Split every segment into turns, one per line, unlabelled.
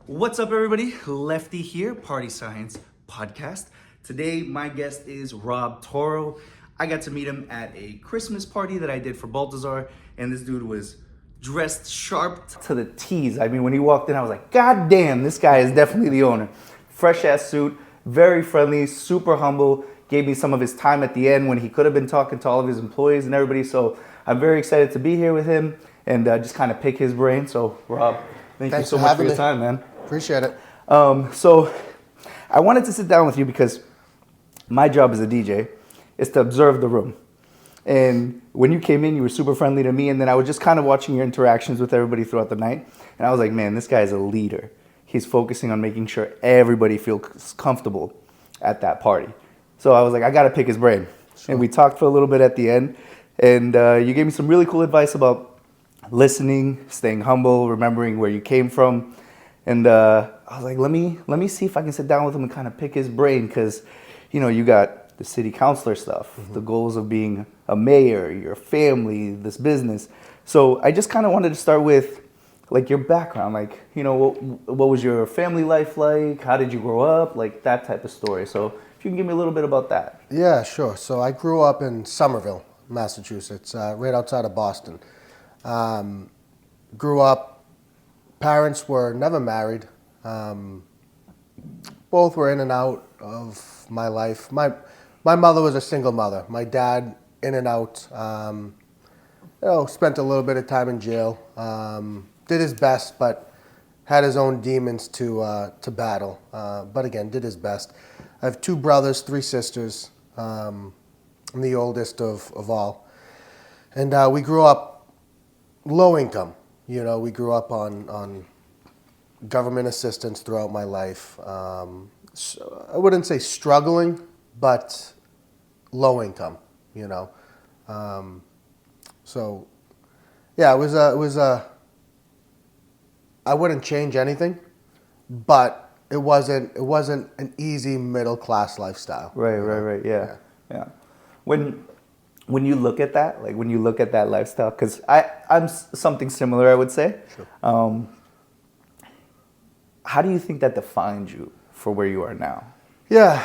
What's up, everybody? Lefty here, Party Science Podcast. Today, my guest is Rob Toro. I got to meet him at a Christmas party that I did for Baltazar, and this dude was dressed sharp to the T's. I mean, when he walked in, I was like, God damn, this guy is definitely the owner. Fresh ass suit, very friendly, super humble. Gave me some of his time at the end when he could have been talking to all of his employees and everybody. So I'm very excited to be here with him and just kind of pick his brain. So, Rob, thank you so much for your time, man.
Appreciate it.
So I wanted to sit down with you because my job as a DJ is to observe the room. And when you came in, you were super friendly to me. And then I was just kind of watching your interactions with everybody throughout the night. And I was like, man, this guy is a leader. He's focusing on making sure everybody feels comfortable at that party. So I was like, I got to pick his brain. Sure. And we talked for a little bit at the end. And you gave me some really cool advice about listening, staying humble, remembering where you came from. And I was like, let me see if I can sit down with him and kind of pick his brain because, you know, you got the city councilor stuff, the goals of being a mayor, your family, this business. So I just kind of wanted to start with, like, your background. Like, you know, what was your family life like? How did you grow up? Like, that type of story. So if you can give me a little bit about that.
Yeah, sure. So I grew up in Somerville, Massachusetts, right outside of Boston. Grew up. Parents were never married. Both were in and out of my life. My mother was a single mother. My dad in and out. Spent a little bit of time in jail. Did his best, but had his own demons to battle. But again, did his best. I have 2 brothers, 3 sisters. I'm the oldest of all. And we grew up low income. You know, we grew up on government assistance throughout my life. So I wouldn't say struggling, but low income, you know. So, yeah, it was a, I wouldn't change anything, but it wasn't an easy middle class lifestyle.
Right. Yeah. When you look at that, like when you look at that lifestyle, because I'm something similar, I would say.
Sure.
How do you think that defined you for where you are now?
Yeah,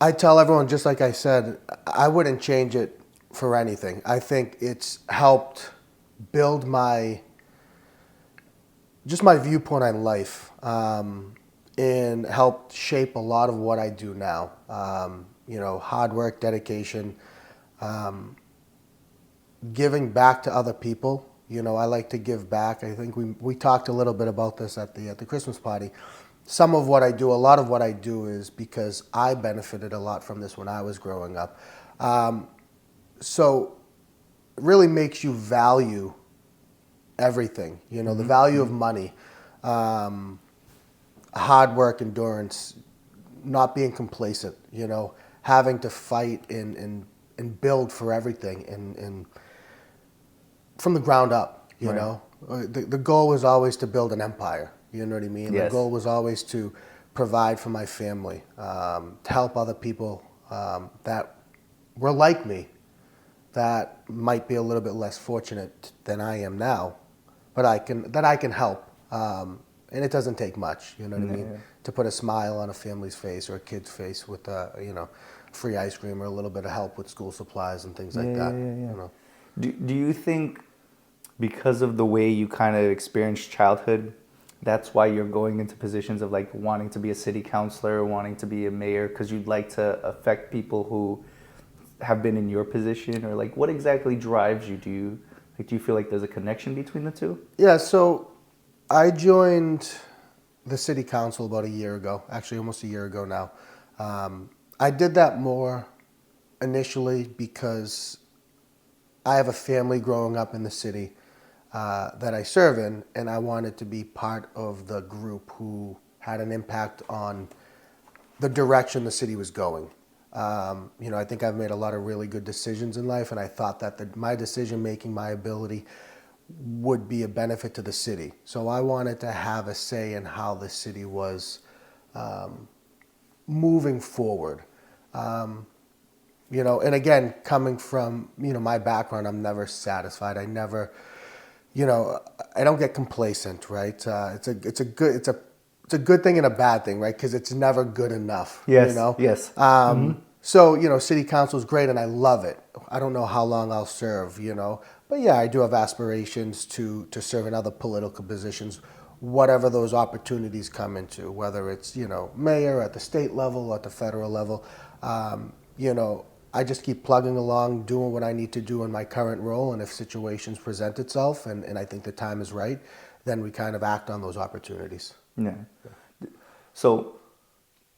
I tell everyone, just like I said, I wouldn't change it for anything. I think it's helped build my viewpoint on life, and helped shape a lot of what I do now. You know, hard work, dedication, giving back to other people. You know, I like to give back. I think we talked a little bit about this at the Christmas party. A lot of what I do is because I benefited a lot from this when I was growing up. So it really makes you value everything. You know, the value of money, hard work, endurance, not being complacent, you know, having to fight and build for everything and from the ground up, you
Right.
know. The goal was always to build an empire, you know what I mean?
Yes.
The goal was always to provide for my family, to help other people that were like me, that might be a little bit less fortunate than I am now, but I can help. And it doesn't take much, you know what I mean?
Yeah.
To put a smile on a family's face or a kid's face with free ice cream or a little bit of help with school supplies and things like that.
Yeah.
You know.
Do you think because of the way you kind of experienced childhood, that's why you're going into positions of like wanting to be a city councilor, wanting to be a mayor, because you'd like to affect people who have been in your position, or like what exactly drives you? Do you feel like there's a connection between the two?
Yeah, so I joined the city council about a year ago, actually almost a year ago now. I did that more initially because I have a family growing up in the city that I serve in, and I wanted to be part of the group who had an impact on the direction the city was going. You know, I think I've made a lot of really good decisions in life, and I thought that my decision making, my ability, would be a benefit to the city. So I wanted to have a say in how the city was moving forward. You know, and again, coming from, you know, my background, I'm never satisfied. I never, I don't get complacent, right? It's a good thing and a bad thing, right? Because it's never good enough.
Yes, yes.
So city council is great, and I love it. I don't know how long I'll serve, but yeah, I do have aspirations to serve in other political positions, whatever those opportunities come into, whether it's mayor at the state level, at the federal level. I just keep plugging along, doing what I need to do in my current role, and if situations present itself, and I think the time is right, then we kind of act on those opportunities.
Yeah. So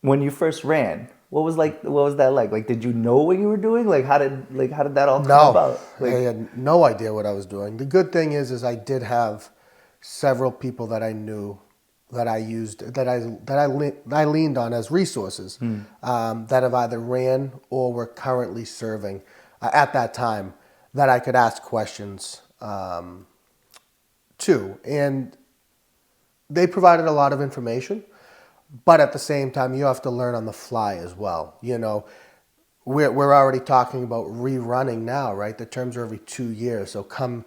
when you first ran, what was that like? Like, did you know what you were doing? Like, how did that all come
No,
about?
I
Like,
had no idea what I was doing. The good thing is I did have several people that I knew that I used that I leaned on as resources that have either ran or were currently serving at that time that I could ask questions to, and they provided a lot of information. But at the same time, you have to learn on the fly as well. We're already talking about rerunning now, right? The terms are every 2 years. So come,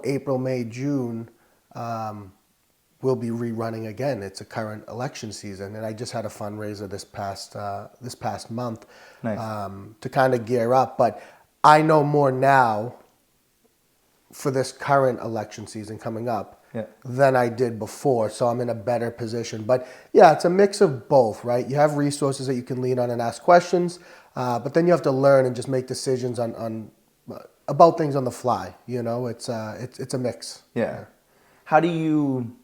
April, May, June, we'll be rerunning again. It's a current election season, and I just had a fundraiser this past month
Nice.
to kind of gear up. But I know more now for this current election season coming up than I did before, so I'm in a better position. But yeah, it's a mix of both, right? You have resources that you can lean on and ask questions, but then you have to learn and just make decisions on about things on the fly. It's a mix.
Yeah. How do you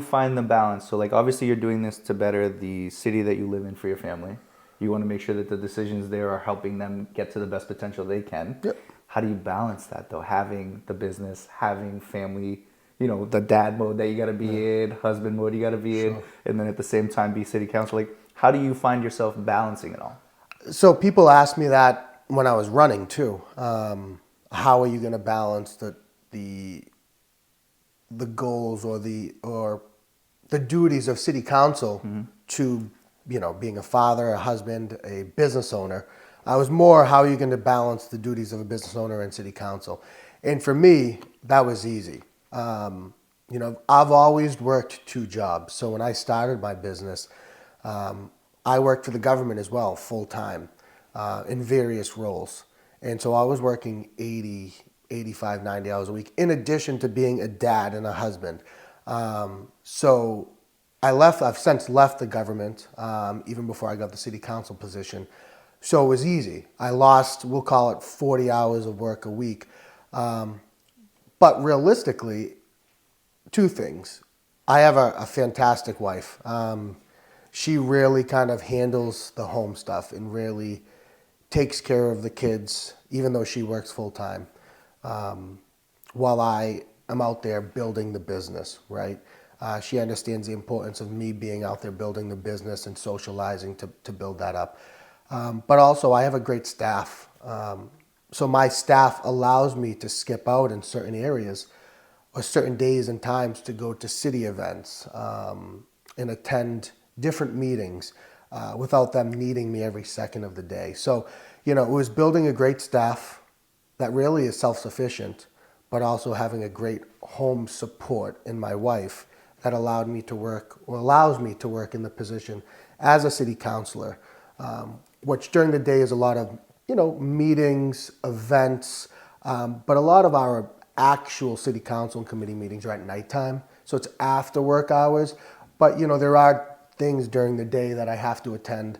find the balance? So, like, obviously you're doing this to better the city that you live in for your family. You want to make sure that the decisions there are helping them get to the best potential they can.
Yep.
How do you balance that, though? Having the business, having family, the dad mode that you got to be in, husband mode you got to be in, and then at the same time be city council. Like, how do you find yourself balancing it all?
So people asked me that when I was running too. How are you going to balance the goals or the duties of city council to being a father, a husband, a business owner? I was more, how are you going to balance the duties of a business owner and city council? And for me, that was easy. I've always worked 2 jobs. So when I started my business, I worked for the government as well, full time, in various roles. And so I was working 80, 85, 90 hours a week, in addition to being a dad and a husband. So I've since left the government, even before I got the city council position. So it was easy. I lost, we'll call it 40 hours of work a week. But realistically, 2 things. I have a fantastic wife. She really kind of handles the home stuff and really takes care of the kids, even though she works full time, while I am out there building the business, right? She understands the importance of me being out there building the business and socializing to build that up. But also, I have a great staff. So my staff allows me to skip out in certain areas or certain days and times to go to city events and attend different meetings without them needing me every second of the day. So, it was building a great staff that really is self-sufficient, but also having a great home support in my wife that allowed me to work, or allows me to work in the position as a city councilor, which during the day is a lot of, meetings, events, but a lot of our actual city council and committee meetings are at nighttime. So it's after work hours, but there are things during the day that I have to attend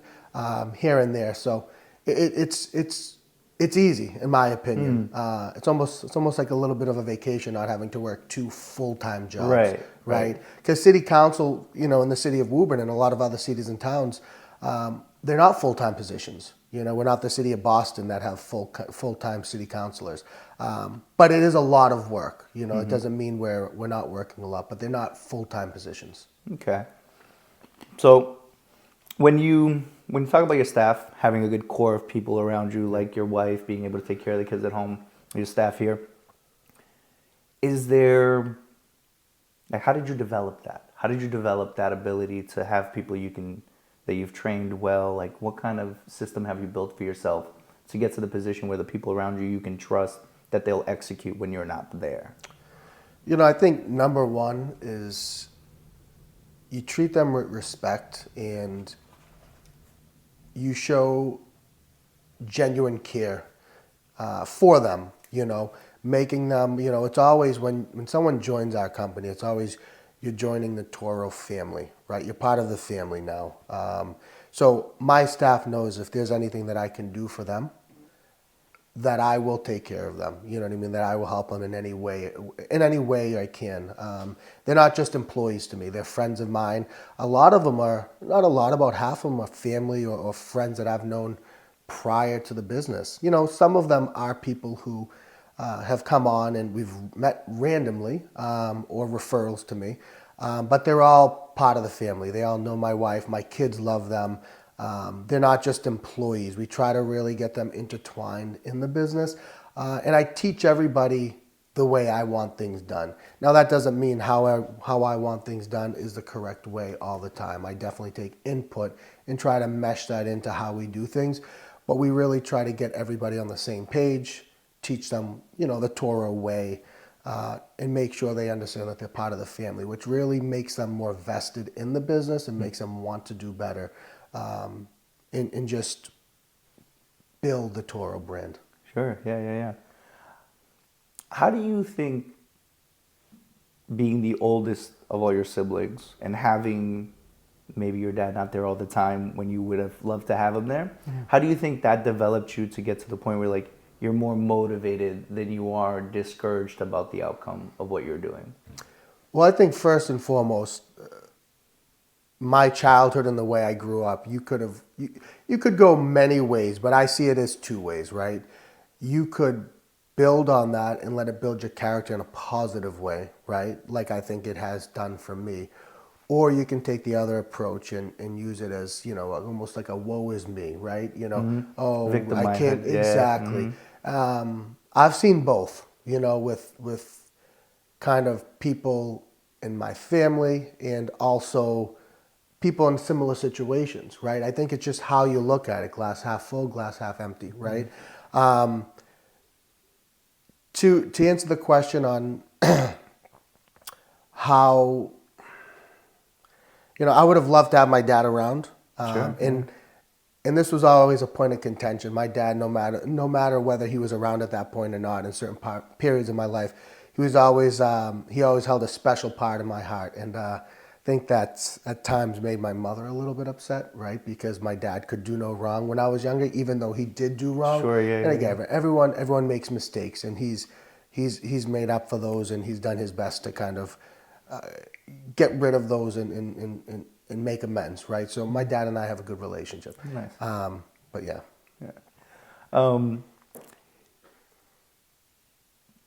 here and there. So it's easy, in my opinion. It's almost like a little bit of a vacation, not having to work 2 full-time jobs. Right. Because city council, in the city of Woburn and a lot of other cities and towns, they're not full-time positions. We're not the city of Boston that have full-time city councilors. But it is a lot of work. It doesn't mean we're not working a lot, but they're not full-time positions.
Okay. So when you talk about your staff, having a good core of people around you, like your wife, being able to take care of the kids at home, your staff here, is there, like, how did you develop that? How did you develop that ability to have people that you've trained well? Like, what kind of system have you built for yourself to get to the position where the people around you can trust that they'll execute when you're not there?
I think number one is you treat them with respect and you show genuine care for them, making them, it's always when someone joins our company, it's always you're joining the Toro family, right? You're part of the family now. So my staff knows if there's anything that I can do for them, that I will take care of them. You know what I mean? That I will help them in any way I can. They're not just employees to me. They're friends of mine. A lot of them are, not a lot, about half of them are family or friends that I've known prior to the business. Some of them are people who have come on and we've met randomly or referrals to me. But they're all part of the family. They all know my wife. My kids love them. They're not just employees. We try to really get them intertwined in the business. And I teach everybody the way I want things done. Now, that doesn't mean how I want things done is the correct way all the time. I definitely take input and try to mesh that into how we do things. But we really try to get everybody on the same page, teach them, the Toro way, and make sure they understand that they're part of the family, which really makes them more vested in the business and makes them want to do better. And just build the Toro brand.
Sure. Yeah. How do you think being the oldest of all your siblings and having maybe your dad not there all the time when you would have loved to have him there, how do you think that developed you to get to the point where you're more motivated than you are discouraged about the outcome of what you're doing?
Well, I think first and foremost, my childhood and the way I grew up, you could go many ways, but I see it as two ways, right? You could build on that and let it build your character in a positive way, right? Like I think it has done for me. Or you can take the other approach and use it as, almost like a woe is me, right? Oh,
Victim
I can't,
minded. Yeah.
exactly. I've seen both, with kind of people in my family and also people in similar situations, right? I think it's just how you look at it, glass half full, glass half empty, right? To answer the question on how, I would have loved to have my dad around,
Sure.
and this was always a point of contention. My dad, no matter whether he was around at that point or not, in certain periods of my life, he always held a special part in my heart, and I think that's at times made my mother a little bit upset, right? Because my dad could do no wrong when I was younger, even though he did do wrong.
Sure, yeah.
And again, everyone makes mistakes, and he's made up for those, and he's done his best to kind of get rid of those and make amends, right? So my dad and I have a good relationship.
Nice.
But yeah.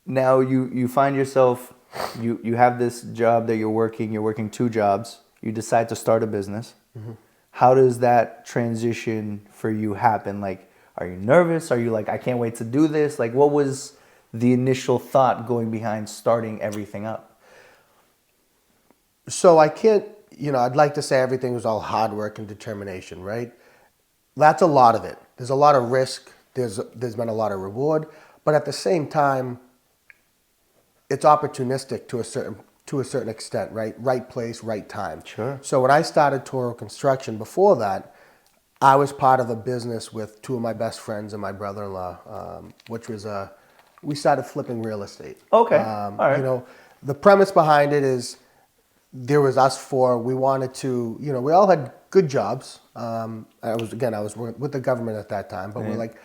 Now you find yourself, you have this job that you're working two jobs. You decide to start a business. Mm-hmm. How does that transition for you happen? Are you nervous? Are you I can't wait to do this? What was the initial thought going behind starting everything up?
So I can't, I'd like to say everything was all hard work and determination, right? That's a lot of it. There's a lot of risk. There's been a lot of reward, but at the same time, it's opportunistic to a certain extent, right? Right place, right time.
Sure.
So when I started Toro Construction, before that, I was part of a business with two of my best friends and my brother-in-law, which was we started flipping real estate.
Okay. All right.
The premise behind it is there was us four. We wanted to, we all had good jobs. I was with the government at that time, but we're like,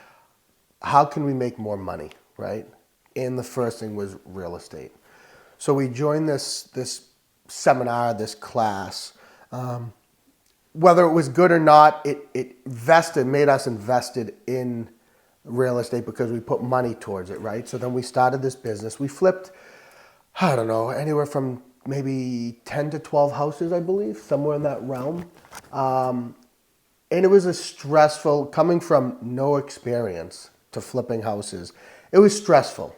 how can we make more money, right? And the first thing was real estate. So we joined this seminar, this class. Whether it was good or not, it made us invested in real estate because we put money towards it, right? So then we started this business. We flipped, I don't know, anywhere from maybe 10 to 12 houses, I believe, somewhere in that realm. And it was a stressful, coming from no experience to flipping houses, it was stressful.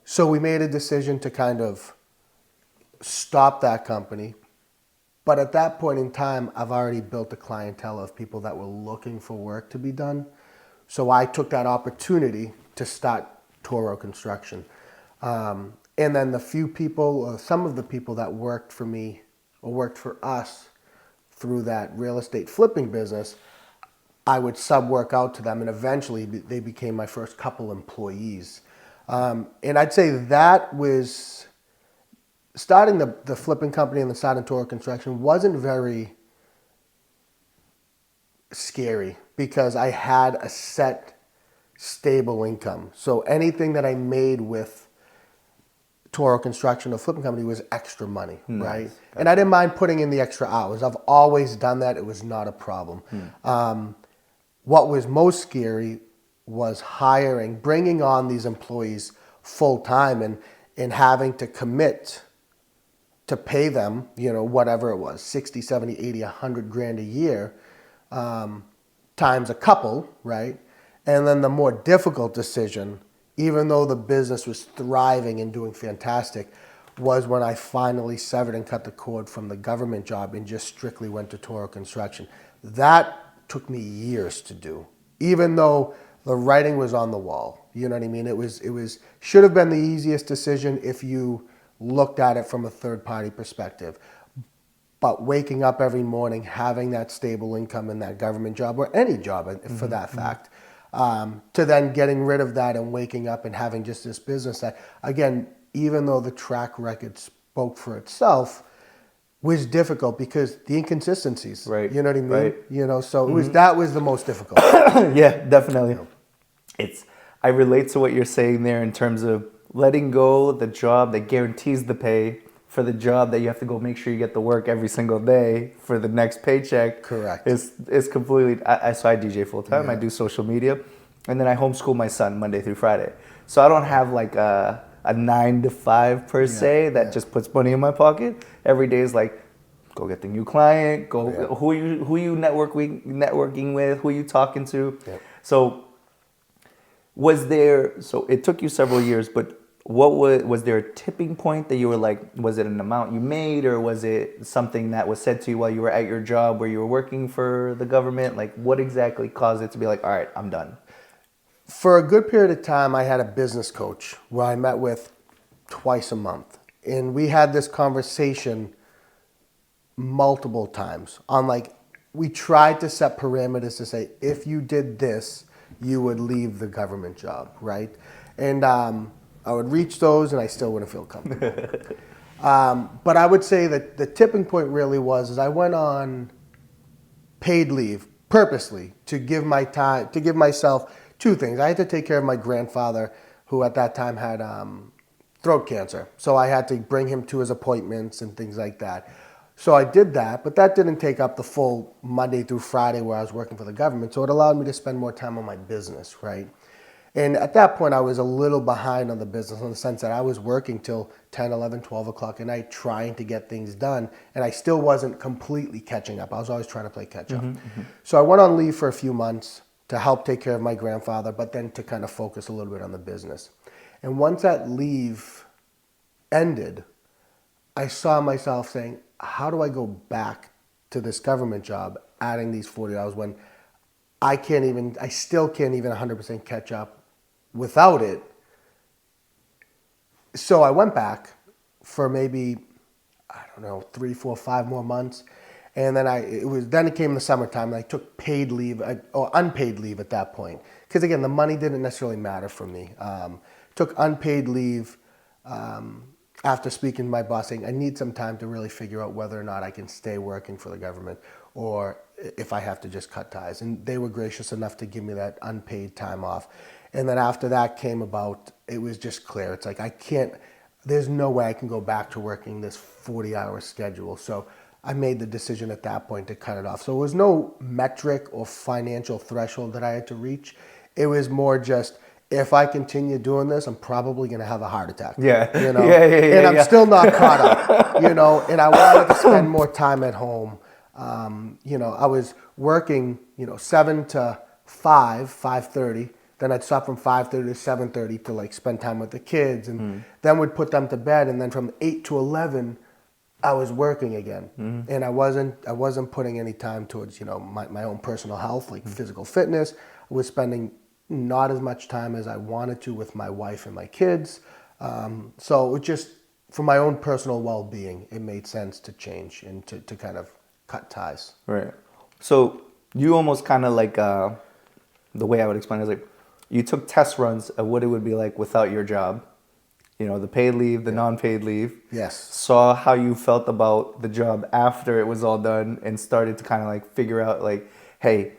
So we made a decision to kind of stop that company. But at that point in time, I've already built a clientele of people that were looking for work to be done. So I took that opportunity to start Toro Construction. And then the few people, some of the people that worked for me or worked for us through that real estate flipping business, I would sub work out to them, and eventually they became my first couple employees. And I'd say that was starting the flipping company and the starting Toro Construction wasn't very scary because I had a set, stable income. So anything that I made with Toro Construction or flipping company was extra money, right?
Gotcha.
And I didn't mind putting in the extra hours. I've always done that. It was not a problem. What was most scary was bringing on these employees full time and having to commit to pay them, whatever it was, 60, 70, 80, 100 grand a year, times a couple, right? And then the more difficult decision, even though the business was thriving and doing fantastic, was when I finally severed and cut the cord from the government job and just strictly went to Toro Construction. That took me years to do, even though the writing was on the wall. You know what I mean? It was should have been the easiest decision if you looked at it from a third party perspective. But waking up every morning, having that stable income in that government job, or any job for that fact, to then getting rid of that and waking up and having just this business that, again, even though the track record spoke for itself, was difficult because the inconsistencies.
Right.
You know what I mean?
Right.
So that was the most difficult.
Yeah, definitely. I relate to what you're saying there in terms of letting go the job that guarantees the pay for the job that you have to go make sure you get the work every single day for the next paycheck.
Correct.
Is completely. So I DJ full time.
Yeah.
I do social media, and then I homeschool my son Monday through Friday. So I don't have like a 9 to 5 per se that just puts money in my pocket. Every day is like, go get the new client. Who you networking with? Who you talking to?
Yeah.
So it took you several years, but was there a tipping point that you were like, was it an amount you made, or was it something that was said to you while you were at your job where you were working for the government? Like, what exactly caused it to be like, all right, I'm done?
For a good period of time, I had a business coach who I met with twice a month. And we had this conversation multiple times on we tried to set parameters to say, if you did this, you would leave the government job, right? And I would reach those and I still wouldn't feel comfortable. But I would say that the tipping point really was I went on paid leave purposely to give myself two things. I had to take care of my grandfather, who at that time had throat cancer. So I had to bring him to his appointments and things like that. So I did that, but that didn't take up the full Monday through Friday where I was working for the government. So it allowed me to spend more time on my business, right? And at that point, I was a little behind on the business in the sense that I was working till 10, 11, 12 o'clock at night trying to get things done. And I still wasn't completely catching up. I was always trying to play catch up. So I went on leave for a few months to help take care of my grandfather, but then to kind of focus a little bit on the business. And once that leave ended, I saw myself saying, how do I go back to this government job, adding these 40 hours when I still can't even 100% catch up without it. So I went back for maybe, 3, 4, 5 more months. And then it came the summertime and I took paid leave or unpaid leave at that point. Because again, the money didn't necessarily matter for me. Took unpaid leave after speaking to my boss saying, I need some time to really figure out whether or not I can stay working for the government or if I have to just cut ties. And they were gracious enough to give me that unpaid time off. And then after that came about, it was just clear. It's like, there's no way I can go back to working this 40-hour schedule. So I made the decision at that point to cut it off. So it was no metric or financial threshold that I had to reach. It was more just, if I continue doing this, I'm probably going to have a heart attack.
Yeah.
And I'm still not caught up, and I wanted to spend more time at home. I was working, 7 to 5:30. Then I'd stop from 5:30 to 7:30 to spend time with the kids, and then would put them to bed. And then from 8 to 11, I was working again, and I wasn't putting any time towards my own personal health, physical fitness. I was spending not as much time as I wanted to with my wife and my kids. So it just, for my own personal well-being, it made sense to change and to kind of cut ties.
Right. So you almost kind of like the way I would explain it is like you took test runs of what it would be like without your job. You know, the paid leave, the non-paid leave.
Yes.
Saw how you felt about the job after it was all done and started to kind of like figure out like, hey,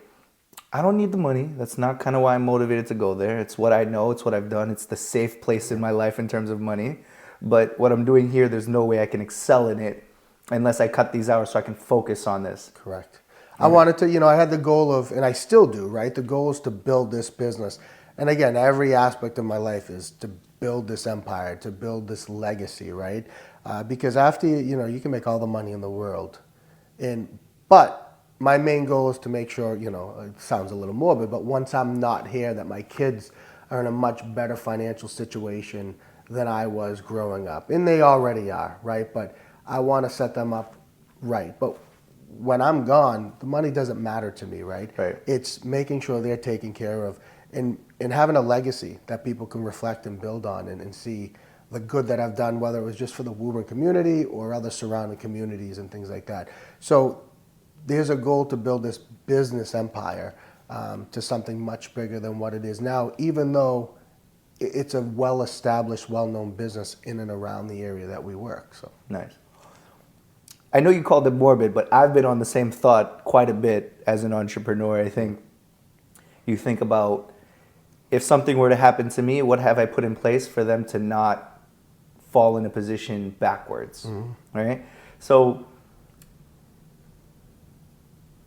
I don't need the money. That's not kind of why I'm motivated to go there. It's what I know. It's what I've done. It's the safe place in my life in terms of money. But what I'm doing here, there's no way I can excel in it unless I cut these hours so I can focus on this.
Correct. I wanted to, I had the goal of, and I still do, right? The goal is to build this business. And again, every aspect of my life is to build this empire, to build this legacy, right? Because after, you can make all the money in the world. But my main goal is to make sure, it sounds a little morbid, but once I'm not here, that my kids are in a much better financial situation than I was growing up. And they already are, right? But I want to set them up right. But when I'm gone, the money doesn't matter to me, right?
Right.
It's making sure they're taken care of and having a legacy that people can reflect and build on and see the good that I've done, whether it was just for the Woburn community or other surrounding communities and things like that. So there's a goal to build this business empire to something much bigger than what it is now, even though it's a well-established, well-known business in and around the area that we work. So
Nice. I know you called it morbid, but I've been on the same thought quite a bit as an entrepreneur. I think you think about if something were to happen to me, what have I put in place for them to not fall in a position backwards, right? So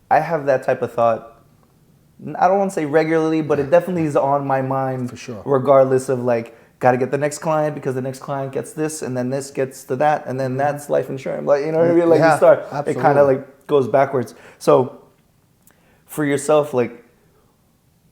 I have that type of thought. I don't want to say regularly, but it definitely is on my mind
For sure.
regardless of like, got to get the next client because the next client gets this and then this gets to that and then that's life insurance. Like, you know what I mean? Like
Yeah,
you start,
absolutely.
it kind of like goes backwards. So for yourself, like,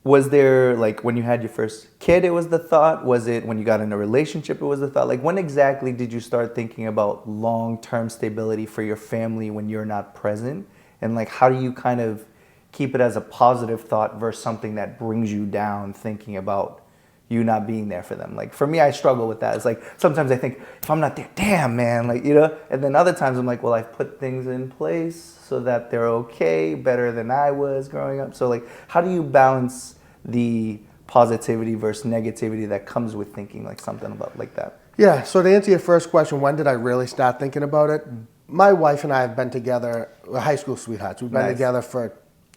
was there like when you had your first kid, it was the thought? Was it when you got in a relationship, it was the thought? Like when exactly did you start thinking about long-term stability for your family when you're not present? And like, how do you kind of keep it as a positive thought versus something that brings you down thinking about you not being there for them? Like for me, I struggle with that. It's like sometimes I think if I'm not there, damn man, like, and then other times I'm like, well, I've put things in place so that they're okay, better than I was growing up. So like, how do you balance the positivity versus negativity that comes with thinking like something about like that?
yeah, so to answer your first question, when did I really start thinking about it? My wife and I have been together, we're high school sweethearts. We've been
Nice.
together for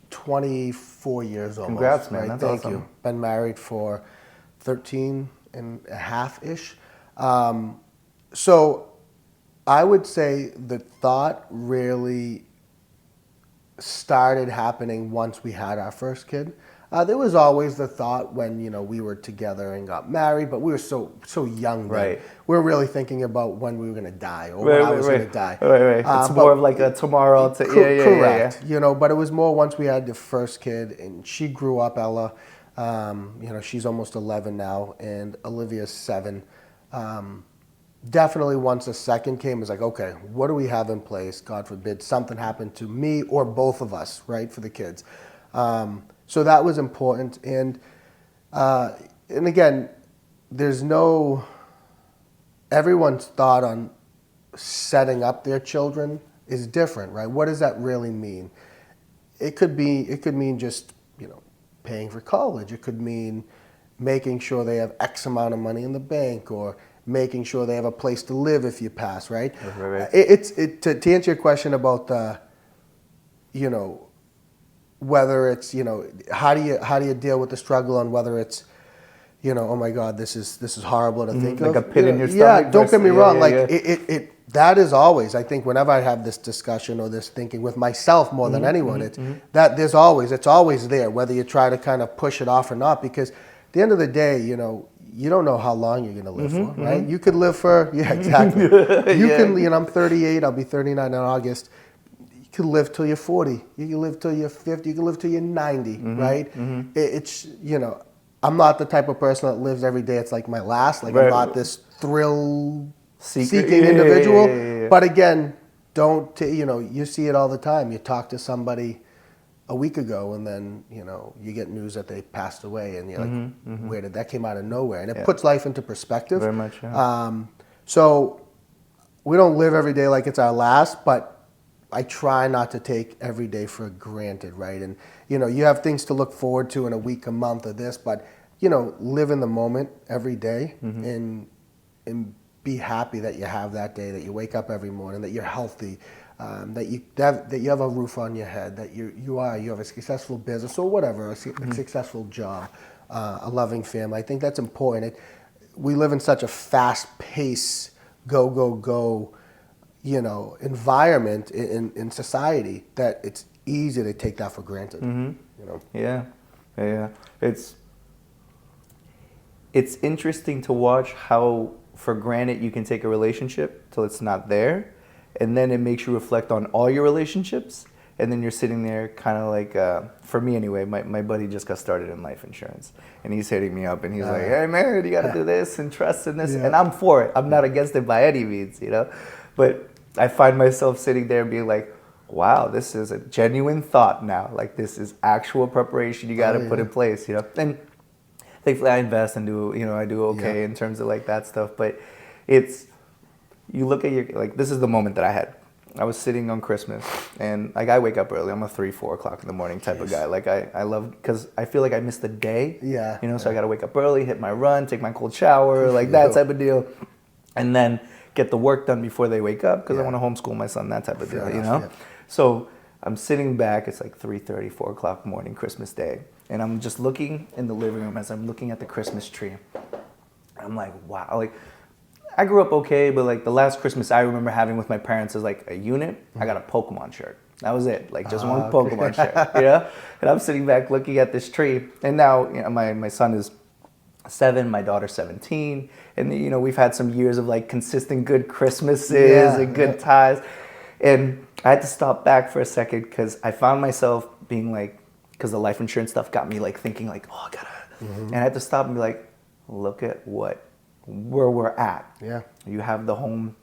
24 years almost.
Congrats, man.
Right?
That's
Thank
awesome.
you. Been married for 13 and a half-ish. So I would say the thought really started happening once we had our first kid. There was always the thought when we were together and got married, but we were so young then.
Right.
We were really thinking about when we were going to die or when I was going to die.
Right. It's more of like a tomorrow.
Correct. But it was more once we had the first kid and she grew up, Ella. She's almost 11 now, and Olivia's 7. Definitely once the second came, it was like, okay, what do we have in place? God forbid something happened to me or both of us, right, for the kids. So that was important. And again, everyone's thought on setting up their children is different, right? What does that really mean? It could mean just, paying for college. It could mean making sure they have X amount of money in the bank or making sure they have a place to live if you pass, right?
Right.
To answer your question about the, whether it's, how do you deal with the struggle on whether it's, oh my God, this is horrible to think of.
Like a pit in your
Yeah,
stomach
don't get me wrong.
yeah.
That is always, I think, whenever I have this discussion or this thinking with myself more than anyone, it's always there, whether you try to kind of push it off or not, because at the end of the day, you don't know how long you're going to live for, right? You could live for, exactly. You can, I'm 38, I'll be 39 in August. You can live till you're 40. You can live till you're 50. You can live till you're 90, right? It's, I'm not the type of person that lives every day. It's like my last. Like I'm not this thrill-seeking individual.
Yeah.
But again, you see it all the time. You talk to somebody, a week ago, and then you get news that they passed away, and you're like, where did that came out of nowhere? And it puts life into perspective.
Very much. Yeah.
So we don't live every day like it's our last, but I try not to take every day for granted, right? And you have things to look forward to in a week, a month, or this, but live in the moment every day, and be happy that you have that day, that you wake up every morning, that you're healthy, that you have a roof on your head, that you have a successful business or whatever, a successful job, a loving family. I think that's important. We live in such a fast-paced, go, environment in society that it's easy to take that for granted.
Yeah. It's interesting to watch how for granted you can take a relationship till it's not there, and then it makes you reflect on all your relationships, and then you're sitting there kind of like, for me anyway, my buddy just got started in life insurance, and he's hitting me up, and he's like, hey man, you got to do this and trust in this, and I'm for it. I'm not against it by any means, but I find myself sitting there and being like, wow, this is a genuine thought now. Like, this is actual preparation you got to put in place, and thankfully I invest and do, I do okay in terms of like that stuff. But you look at like, this is the moment that I had. I was sitting on Christmas, and like, I wake up early. I'm a 3-4 o'clock in the morning type of guy. Like, I love, because I feel like I missed the day. So I got to wake up early, hit my run, take my cold shower, like that type of deal. And then get the work done before they wake up, because I want to homeschool my son, that type of deal, So I'm sitting back, it's like 3:30, 4 o'clock morning, Christmas Day. And I'm just looking in the living room as I'm looking at the Christmas tree. I'm like, wow. Like, I grew up okay, but like the last Christmas I remember having with my parents is like a unit. I got a Pokemon shirt. That was it. Like, just one Pokemon shirt, And I'm sitting back looking at this tree. And now, my son is 7, my daughter's 17. And, we've had some years of like consistent good Christmases and good ties. And I had to stop back for a second, because I found myself being like, because the life insurance stuff got me like thinking like, oh, I gotta, and I had to stop and be like, look at where we're at. You have the home,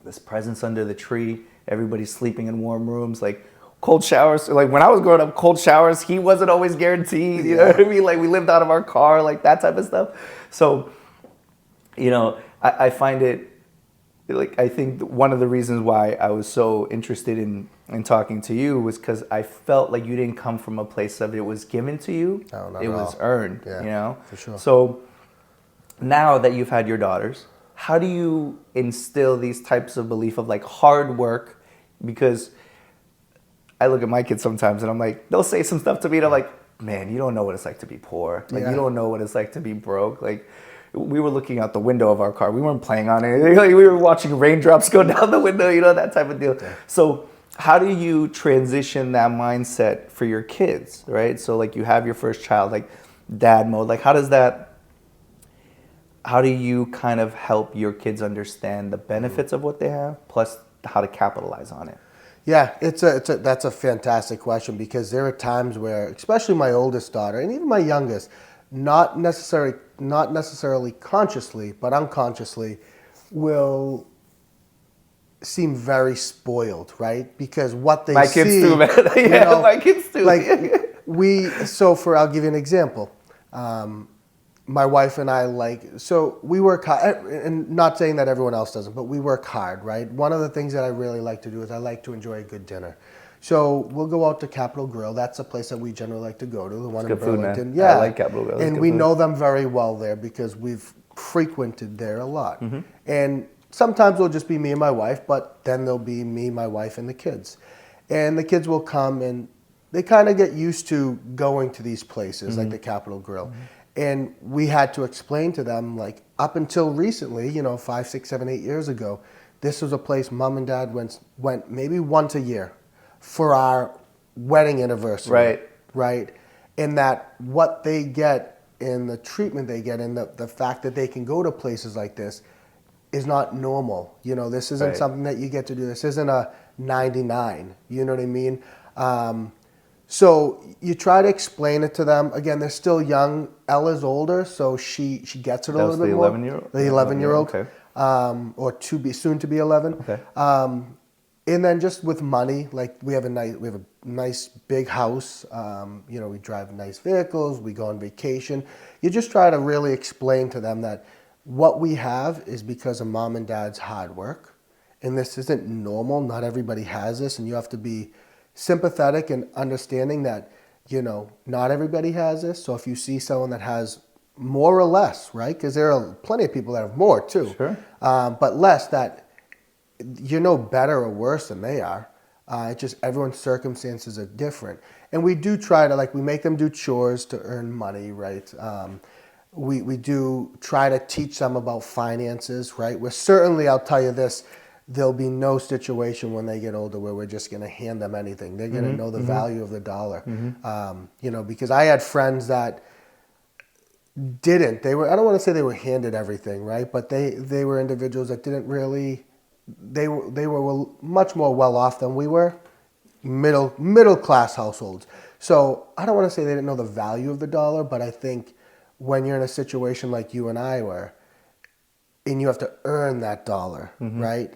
this presence under the tree, everybody's sleeping in warm rooms, like cold showers. Like, when I was growing up, cold showers, he wasn't always guaranteed, you know what I mean? Like, we lived out of our car, like that type of stuff. So, I find it, like, I think one of the reasons why I was so interested in talking to you was because I felt like you didn't come from a place of it was given to you.
No, not
it
at
was
all.
earned,
For sure.
So now that you've had your daughters, how do you instill these types of belief of like hard work? Because I look at my kids sometimes and I'm like, they'll say some stuff to me and I'm like, man, you don't know what it's like to be poor. Like, you don't know what it's like to be broke. Like, we were looking out the window of our car. We weren't playing on anything. Like, we were watching raindrops go down the window, that type of deal. So how do you transition that mindset for your kids, right? So like, you have your first child, like dad mode. Like, how do you kind of help your kids understand the benefits of what they have, plus how to capitalize on it?
Yeah, that's a fantastic question, because there are times where, especially my oldest daughter and even my youngest, not necessarily consciously, but unconsciously, will seem very spoiled, right? Because what they see,
my kids too, man. My kids too.
Like, I'll give you an example. My wife and I we work hard, and not saying that everyone else doesn't, but we work hard, right? One of the things that I really like to do is I like to enjoy a good dinner. So we'll go out to Capitol Grill. That's a place that we generally like to go to, the one in Burlington.
Food, man. I like Capitol Grill.
And we know them very well there because we've frequented there a lot. And sometimes it'll just be me and my wife, but then there'll be me, my wife, and the kids. And the kids will come, and they kind of get used to going to these places like the Capitol Grill. And we had to explain to them, like, up until recently, 5, 6, 7, 8 years ago, this was a place Mom and Dad went maybe once a year for our wedding anniversary. Right. And that what they get and the treatment they get and the fact that they can go to places like this is not normal. This isn't something that you get to do. This isn't a 99. You know what I mean? So you try to explain it to them. Again, they're still young. Ella's older, so she gets it a little bit more. The 11-year-old? The 11-year-old.
Okay.
Or soon to be 11.
Okay.
And then just with money, like we have a nice big house. We drive nice vehicles. We go on vacation. You just try to really explain to them that what we have is because of mom and dad's hard work, and this isn't normal. Not everybody has this, and you have to be sympathetic and understanding that not everybody has this. So if you see someone that has more or less, right? Because there are plenty of people that have more too,
Sure.
but less, that you're no better or worse than they are. It's just everyone's circumstances are different. And we do try to, we make them do chores to earn money, right? We do try to teach them about finances, right? We're certainly, I'll tell you this, there'll be no situation when they get older where we're just going to hand them anything. They're going to know the value of the dollar. Because I had friends that didn't. They were, I don't want to say they were handed everything, right? But they were individuals that didn't really, they were much more well off than we were, middle class households. So I don't want to say they didn't know the value of the dollar, but I think when you're in a situation like you and I were, and you have to earn that dollar, right?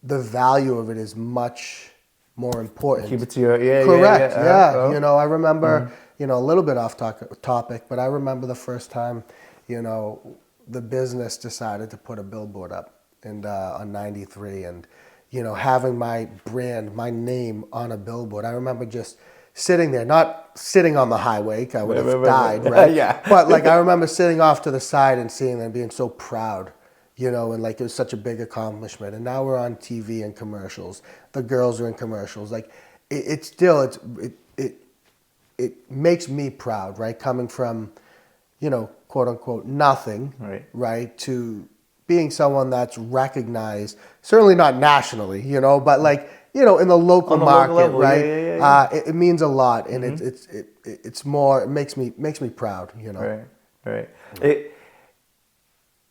The value of it is much more important.
Keep it to your, yeah,
correct. Yeah.
Oh.
I remember, a little bit off topic, but I remember the first time, the business decided to put a billboard up and on 93, and having my brand, my name on a billboard. I remember just sitting there, not sitting on the highway, I would have died, right?
Yeah.
But I remember sitting off to the side and seeing them, being so proud, and it was such a big accomplishment. And now we're on TV and commercials. The girls are in commercials. It makes me proud, right? Coming from, quote unquote, nothing, right, to being someone that's recognized, certainly not nationally, but in the local market,
level,
right?
Yeah.
It means a lot, and it's more. It makes me proud,
Right.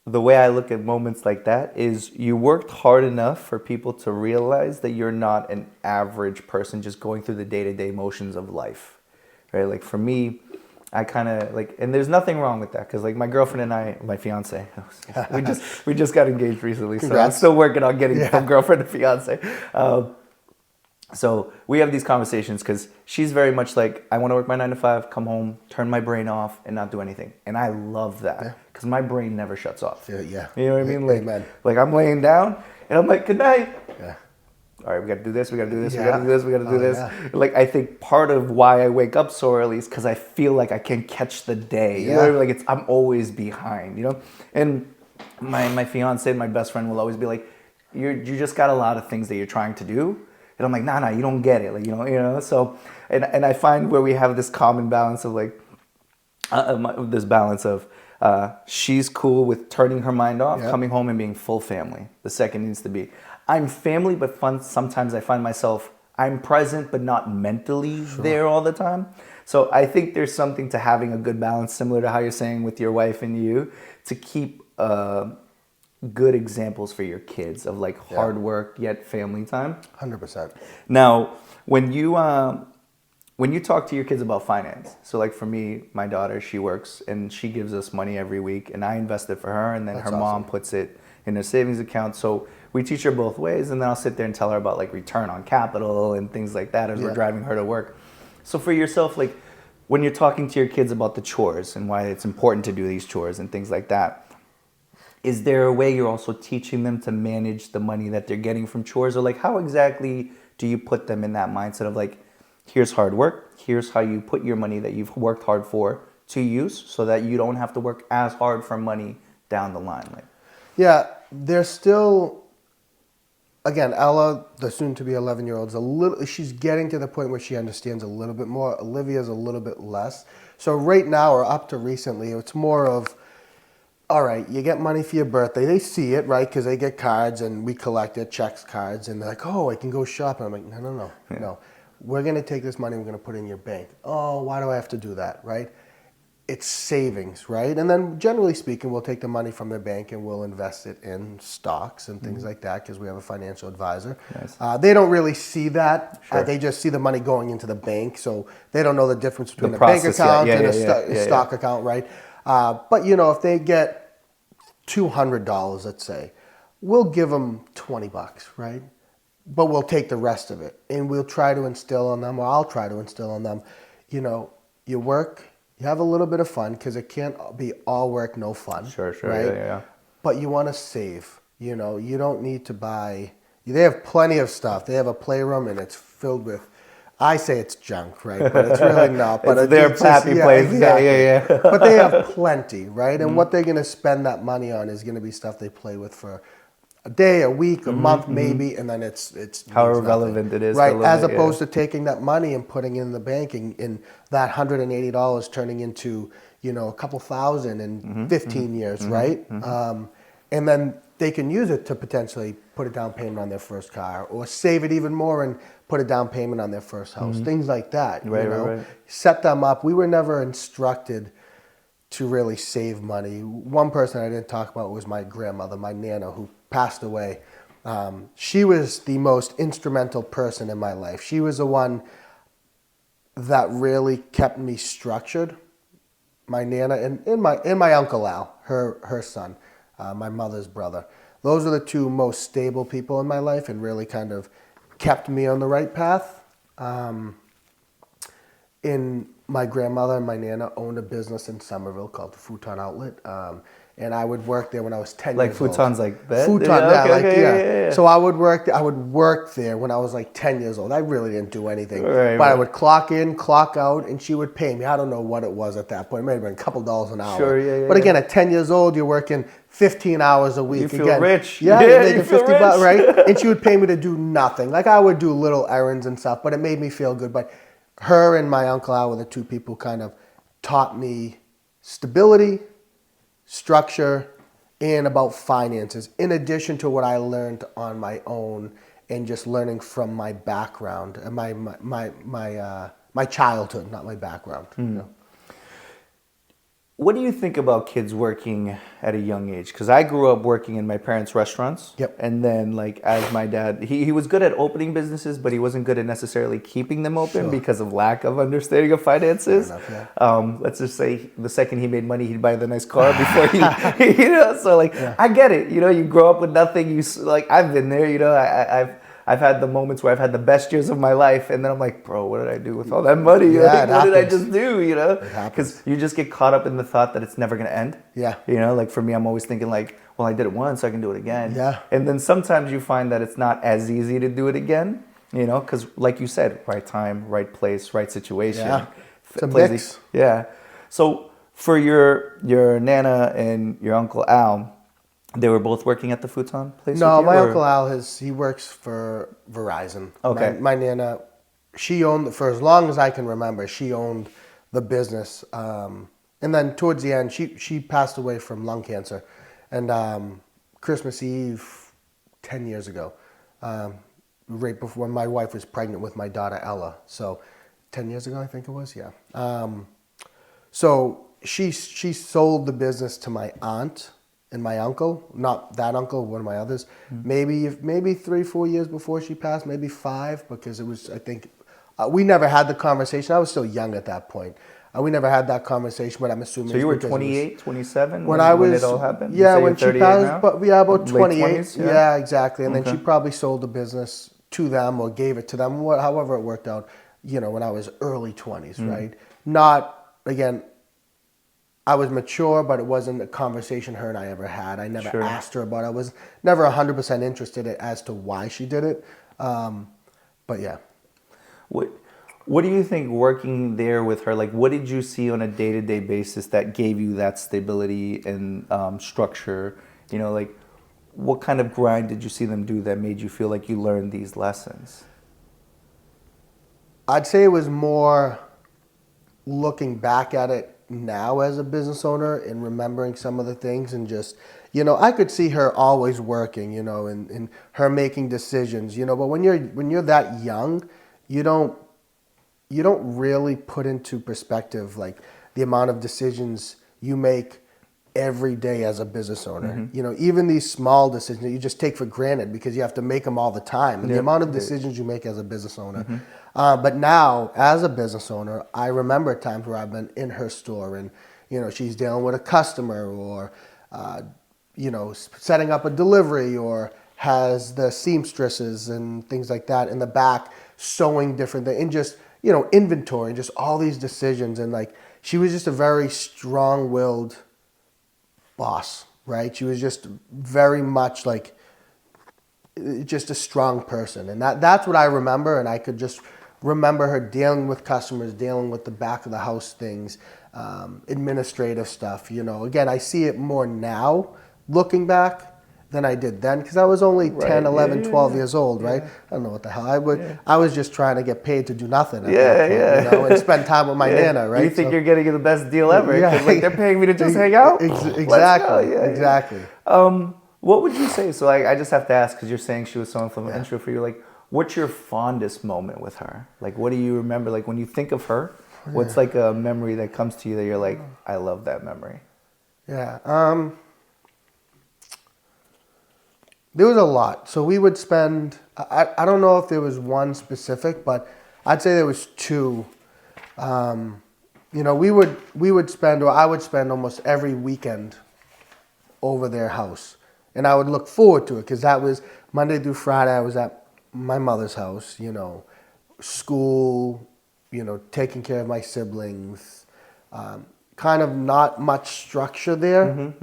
The way I look at moments like that is you worked hard enough for people to realize that you're not an average person just going through the day-to-day motions of life, right? Like for me, I kind of and there's nothing wrong with that because my girlfriend and I, my fiance, we just got engaged recently, so I'm still working on getting from girlfriend to fiance. So we have these conversations because she's very much I want to work my 9 to 5, come home, turn my brain off, and not do anything. And I love that because my brain never shuts off.
Yeah.
You know what I mean?
Amen.
I'm laying down and I'm good night.
Yeah.
All right, we got to do this, we got to do this, we got to do this, we got to do this. Yeah. I think part of why I wake up so early is because I feel like I can catch the day. You know what I mean? I'm always behind, And my fiance and my best friend will always be you just got a lot of things that you're trying to do. And I'm nah, you don't get it. So, and I find where we have this common balance of this balance of she's cool with turning her mind off, coming home and being full family. The second needs to be, I'm family, but sometimes I find myself, I'm present, but not mentally there all the time. So I think there's something to having a good balance, similar to how you're saying with your wife and you, to keep good examples for your kids of hard work yet family time.
100%.
Now, when you talk to your kids about finance, so for me, my daughter, she works and she gives us money every week, and I invest it for her, and then her mom puts it in a savings account. So we teach her both ways, and then I'll sit there and tell her about return on capital and things like that as we're driving her to work. So for yourself, when you're talking to your kids about the chores and why it's important to do these chores and things like that, is there a way you're also teaching them to manage the money that they're getting from chores? Or how exactly do you put them in that mindset of here's hard work, here's how you put your money that you've worked hard for to use so that you don't have to work as hard for money down the line?
Yeah, there's still, again, Ella, the soon-to-be 11-year-old, she's getting to the point where she understands a little bit more. Olivia's a little bit less. So right now, or up to recently, it's more of, all right, you get money for your birthday. They see it, right? Because they get cards and we collect it, checks, cards, and they're oh, I can go shopping. I'm no. We're going to take this money, we're going to put it in your bank. Oh, why do I have to do that, right? It's savings, right? And then generally speaking, we'll take the money from their bank and we'll invest it in stocks and things like that because we have a financial advisor. Nice. They don't really see that. They just see the money going into the bank, so they don't know the difference between a bank account and a stock account, right? But, if they get $200, let's say, we'll give them $20, right? but we'll take the rest of it, and we'll try to instill on them, or I'll try to instill on them, you work, you have a little bit of fun, because it can't be all work, no fun.
Sure,
right?
yeah.
But you want to save. You don't need to buy. They have plenty of stuff. They have a playroom, and it's filled with. I say it's junk, right? But it's really not. But
It's their happy place.
Exactly.
Yeah.
But they have plenty, right? And what they're going to spend that money on is going to be stuff they play with for a day, a week, a month, maybe, and then it's
However
means nothing,
relevant it is.
right?
For a little
As
bit,
opposed to taking that money and putting it in the bank, and that $180 turning into a couple thousand in 15 years, right? And then they can use it to potentially put a down payment on their first car, or save it even more and put a down payment on their first house. Things like that.
Right.
Set them up. We were never instructed to really save money. One person I didn't talk about was my grandmother, my Nana, who passed away. She was the most instrumental person in my life. She was the one that really kept me structured. My Nana and my Uncle Al, her son, my mother's brother. Those are the two most stable people in my life, and really kind of kept me on the right path. In my grandmother and my Nana owned a business in Somerville called the Futon Outlet. And I would work there when I was 10
Like
years old.
futons like that?
Futon,
Okay.
So I would work there when I was like 10 years old. I really didn't do anything.
Right,
but I
right.
would clock in, clock out, and she would pay me. I don't know what it was at that point. It might have been a couple dollars an hour.
Sure, yeah.
But again, at 10 years old, you're working 15 hours a week.
You feel
again,
rich.
Yeah,
Yeah,
you're
you
making
feel
50 bucks,
rich.
right? And she would pay me to do nothing. Like I would do little errands and stuff, but it made me feel good. But her and my Uncle Al were the two people kind of taught me stability, structure, and about finances, in addition to what I learned on my own and just learning from my background and my childhood, not my background.
What do you think about kids working at a young age? Because I grew up working in my parents' restaurants.
Yep.
And then, like, as my dad, he was good at opening businesses, but he wasn't good at necessarily keeping them open because of lack of understanding of finances.
Fair enough,
Let's just say the second he made money, he'd buy the nice car before he, So, like, I get it. You grow up with nothing. I've been there. I've had the moments where I've had the best years of my life, and then I'm like, bro, what did I do with all that money?
Yeah,
What did I
happens.
just do?
It happens.
Because you just get caught up in the thought that it's never going to end.
Yeah.
Like for me, I'm always thinking like, well, I did it once, I can do it again.
Yeah.
And then sometimes you find that it's not as easy to do it again, because like you said, right time, right place, right situation.
Yeah. It's a
Plays
mix.
Yeah. So for your Nana and your Uncle Al, they were both working at the futon place?
No,
with you,
my
or?
Uncle Al, he works for Verizon.
Okay.
My Nana, she owned, for as long as I can remember, she owned the business. And then towards the end, she passed away from lung cancer. And Christmas Eve, 10 years ago, right before my wife was pregnant with my daughter Ella. So 10 years ago, I think it was, yeah. So she sold the business to my aunt and my uncle, not that uncle, one of my others, maybe 3-4 years before she passed, maybe 5, because it was, I think, we never had the conversation. I was still young at that point. We never had that conversation, but I'm assuming.
So you were
because
28, 27
when I was,
when it all happened?
Yeah,
You say
when
you're
she
38
passed,
now?
but yeah, about
Late
28.
20s,
yeah, exactly. And then
Okay.
she probably sold the business to them or gave it to them, however it worked out. When I was early 20s, right? Not again. I was mature, but it wasn't a conversation her and I ever had. I never
Sure.
asked her about it. I was never 100% interested as to why she did it. But yeah.
What do you think working there with her, like what did you see on a day-to-day basis that gave you that stability and structure? Like what kind of grind did you see them do that made you feel like you learned these lessons?
I'd say it was more looking back at it now as a business owner and remembering some of the things and just, I could see her always working, and her making decisions, but when you're that young, you don't really put into perspective like the amount of decisions you make every day as a business owner. Even these small decisions that you just take for granted because you have to make them all the time. And the amount of decisions you make as a business owner. But now, as a business owner, I remember times where I've been in her store and, she's dealing with a customer or, setting up a delivery or has the seamstresses and things like that in the back sewing different things and just, you know, inventory and just all these decisions. And like, she was just a very strong-willed boss, right? She was just very much like just a strong person. And that's what I remember. And I could just remember her dealing with customers, dealing with the back of the house things, administrative stuff. You know, again, I see it more now looking back than I did then because I was only 10, 11, 12 years old, right? I don't know what the hell I would.
Yeah.
I was just trying to get paid to do nothing at that point, you know, and spend time with my nana, right?
You think you're getting the best deal ever?
Yeah.
Like they're paying me to just hang out.
Exactly.
Let's go. Yeah,
Exactly.
What would you say? So like, I just have to ask because you're saying she was so influential for you. Like, what's your fondest moment with her? Like, what do you remember? Like, when you think of her, what's like a memory that comes to you that you're like, I love that memory?
Yeah. There was a lot. So we would spend, I don't know if there was one specific, but I'd say there was two. You know, we would spend, or I would spend almost every weekend over their house. And I would look forward to it because that was Monday through Friday. I was at my mother's house, you know, school, you know, taking care of my siblings, kind of not much structure there.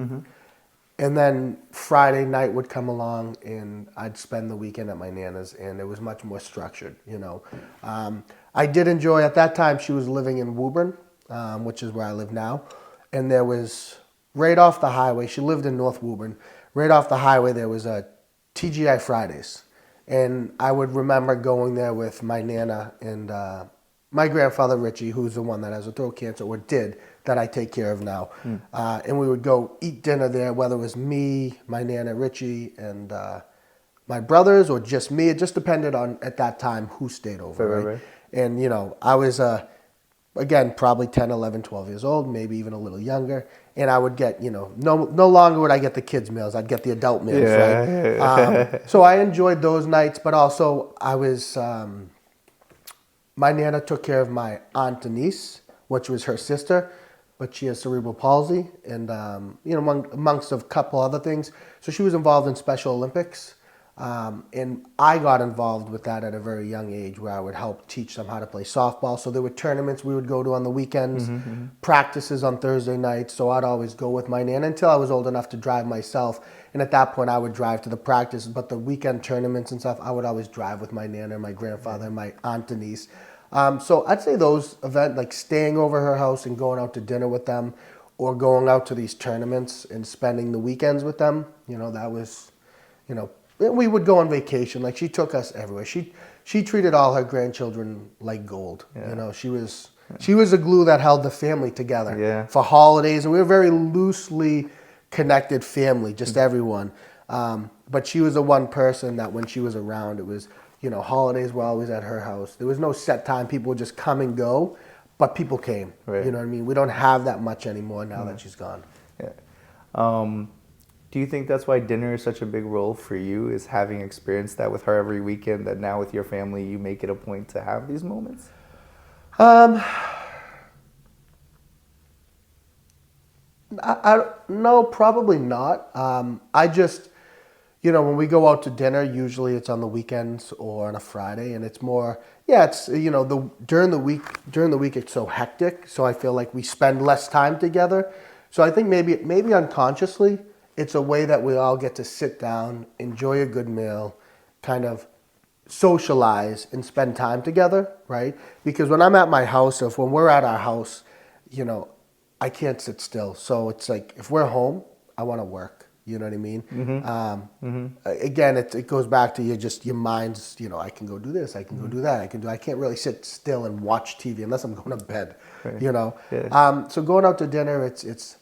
And then Friday night would come along and I'd spend the weekend at my nana's and it was much more structured, you know. I did enjoy, at that time she was living in Woburn, which is where I live now. And there was, right off the highway, she lived in North Woburn, right off the highway there was a TGI Fridays. And I would remember going there with my nana and my grandfather Richie, who's the one that has a throat cancer, or did, that I take care of now. And we would go eat dinner there, whether it was me, my nana Richie, and my brothers, or just me. It just depended on, at that time, who stayed over, right? And, you know, I was, again, probably 10, 11, 12 years old, maybe even a little younger. And I would get, you know, no longer would I get the kids' meals. I'd get the adult meals, right? So I enjoyed those nights, but also I was, my nana took care of my aunt Denise, which was her sister, but she has cerebral palsy and, you know, amongst a couple other things. So she was involved in Special Olympics. And I got involved with that at a very young age where I would help teach them how to play softball. So there were tournaments we would go to on the weekends, practices on Thursday nights. So I'd always go with my nana until I was old enough to drive myself. And at that point I would drive to the practice, but the weekend tournaments and stuff, I would always drive with my nana, my grandfather, and my aunt Denise. So I'd say those events, like staying over her house and going out to dinner with them or going out to these tournaments and spending the weekends with them, you know, that was, you know, we would go on vacation. Like she took us everywhere. She treated all her grandchildren like gold. You know, she was the glue that held the family together for holidays. And we were a very loosely connected family, just everyone. But she was the one person that when she was around, it was, you know, holidays were always at her house. There was no set time. People would just come and go, but people came. You know what I mean? We don't have that much anymore now that she's gone.
Do you think that's why dinner is such a big role for you, is having experienced that with her every weekend, that now with your family you make it a point to have these moments?
No, probably not. I just, you know, when we go out to dinner, usually it's on the weekends or on a Friday, and it's more, it's, you know, during the week it's so hectic, so I feel like we spend less time together. So I think maybe unconsciously, it's a way that we all get to sit down, enjoy a good meal, kind of socialize and spend time together, right? Because when I'm at my house, when we're at our house, you know, I can't sit still. So it's like, if we're home, I want to work. You know what I mean? Again, it goes back to your mind's, you know, I can go do this, I can go do that, I can't really sit still and watch TV unless I'm going to bed, you know? So going out to dinner, it's,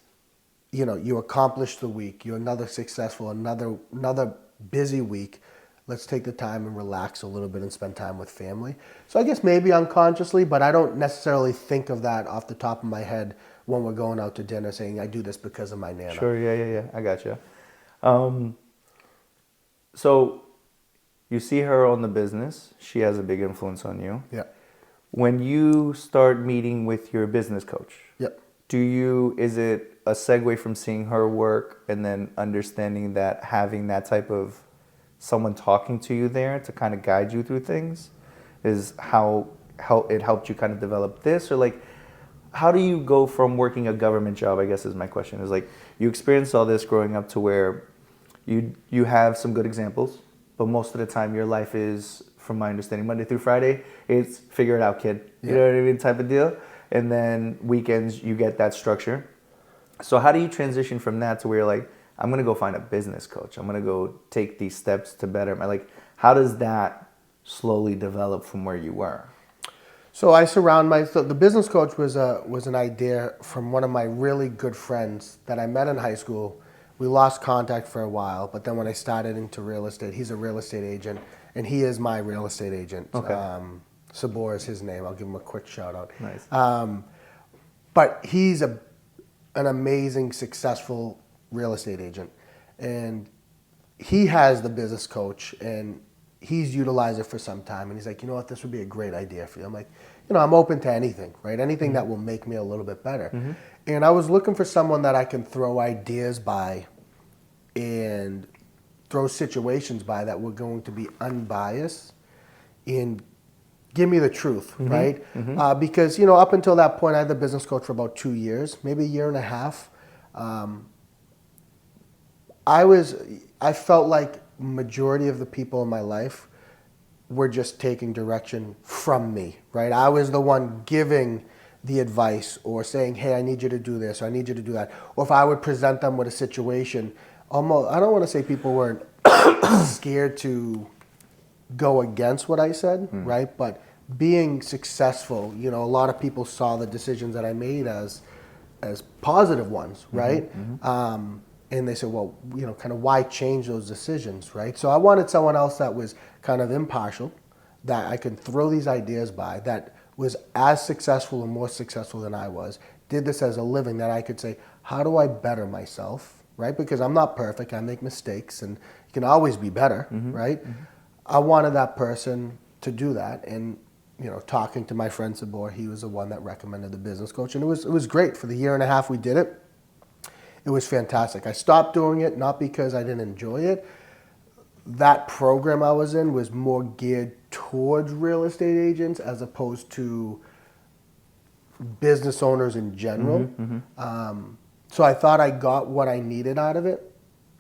you know, you accomplish the week, you're another successful, another busy week. Let's take the time and relax a little bit and spend time with family. So I guess maybe unconsciously, but I don't necessarily think of that off the top of my head when we're going out to dinner saying, I do this because of my nana.
Sure, yeah. I gotcha. So you see her own the business. She has a big influence on you.
Yeah.
When you start meeting with your business coach, is it a segue from seeing her work and then understanding that having that type of someone talking to you there to kind of guide you through things is how it helped you kind of develop this? Or like, how do you go from working a government job, I guess is my question, is like you experienced all this growing up to where you have some good examples, but most of the time your life is, from my understanding, Monday through Friday, it's figure it out, kid. You know what I mean, type of deal. And then weekends, you get that structure. So how do you transition from that to where you're like, I'm going to go find a business coach. I'm going to go take these steps to better my, like, how does that slowly develop from where you were?
So I surround myself. The business coach was an idea from one of my really good friends that I met in high school. We lost contact for a while, but then when I started into real estate, he's a real estate agent, and he is my real estate agent.
Okay.
Sabor is his name. I'll give him a quick shout out.
Nice.
But he's an amazing, successful real estate agent, and he has the business coach, and he's utilized it for some time, and he's like, you know what, this would be a great idea for you. I'm like, I'm open to anything, right? Anything that will make me a little bit better. And I was looking for someone that I can throw ideas by and throw situations by that were going to be unbiased and give me the truth, right? Because, up until that point, I had the business coach for about 2 years, maybe a year and a half. I felt like majority of the people in my life were just taking direction from me, right? I was the one giving the advice or saying, hey, I need you to do this, or I need you to do that. Or if I would present them with a situation, almost, I don't want to say people weren't scared to go against what I said, right? But being successful, a lot of people saw the decisions that I made as positive ones, right? And they said, well, kind of why change those decisions, right? So I wanted someone else that was kind of impartial, that I could throw these ideas by, that was as successful or more successful than I was, did this as a living, that I could say, how do I better myself, right? Because I'm not perfect, I make mistakes, and you can always be better, right? I wanted that person to do that, and talking to my friend Sabor, he was the one that recommended the business coach, and it was great. For the year and a half we did it, it was fantastic. I stopped doing it, not because I didn't enjoy it. That program I was in was more geared towards real estate agents as opposed to business owners in general. So I thought I got what I needed out of it,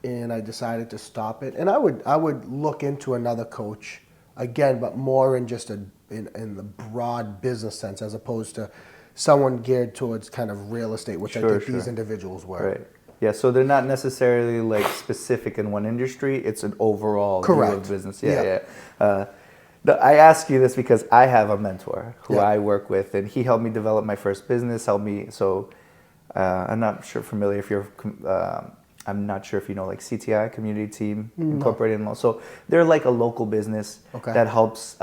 and I decided to stop it. And I would look into another coach again, but more in just in the broad business sense, as opposed to someone geared towards kind of real estate, which I think these individuals were.
Right. Yeah, so they're not necessarily like specific in one industry. It's an overall view of business. Yeah. I ask you this because I have a mentor who I work with, and he helped me develop my first business. So I'm not sure familiar if you're. I'm not sure if you know like CTI, Community Team Incorporated. No. So they're like a local business that helps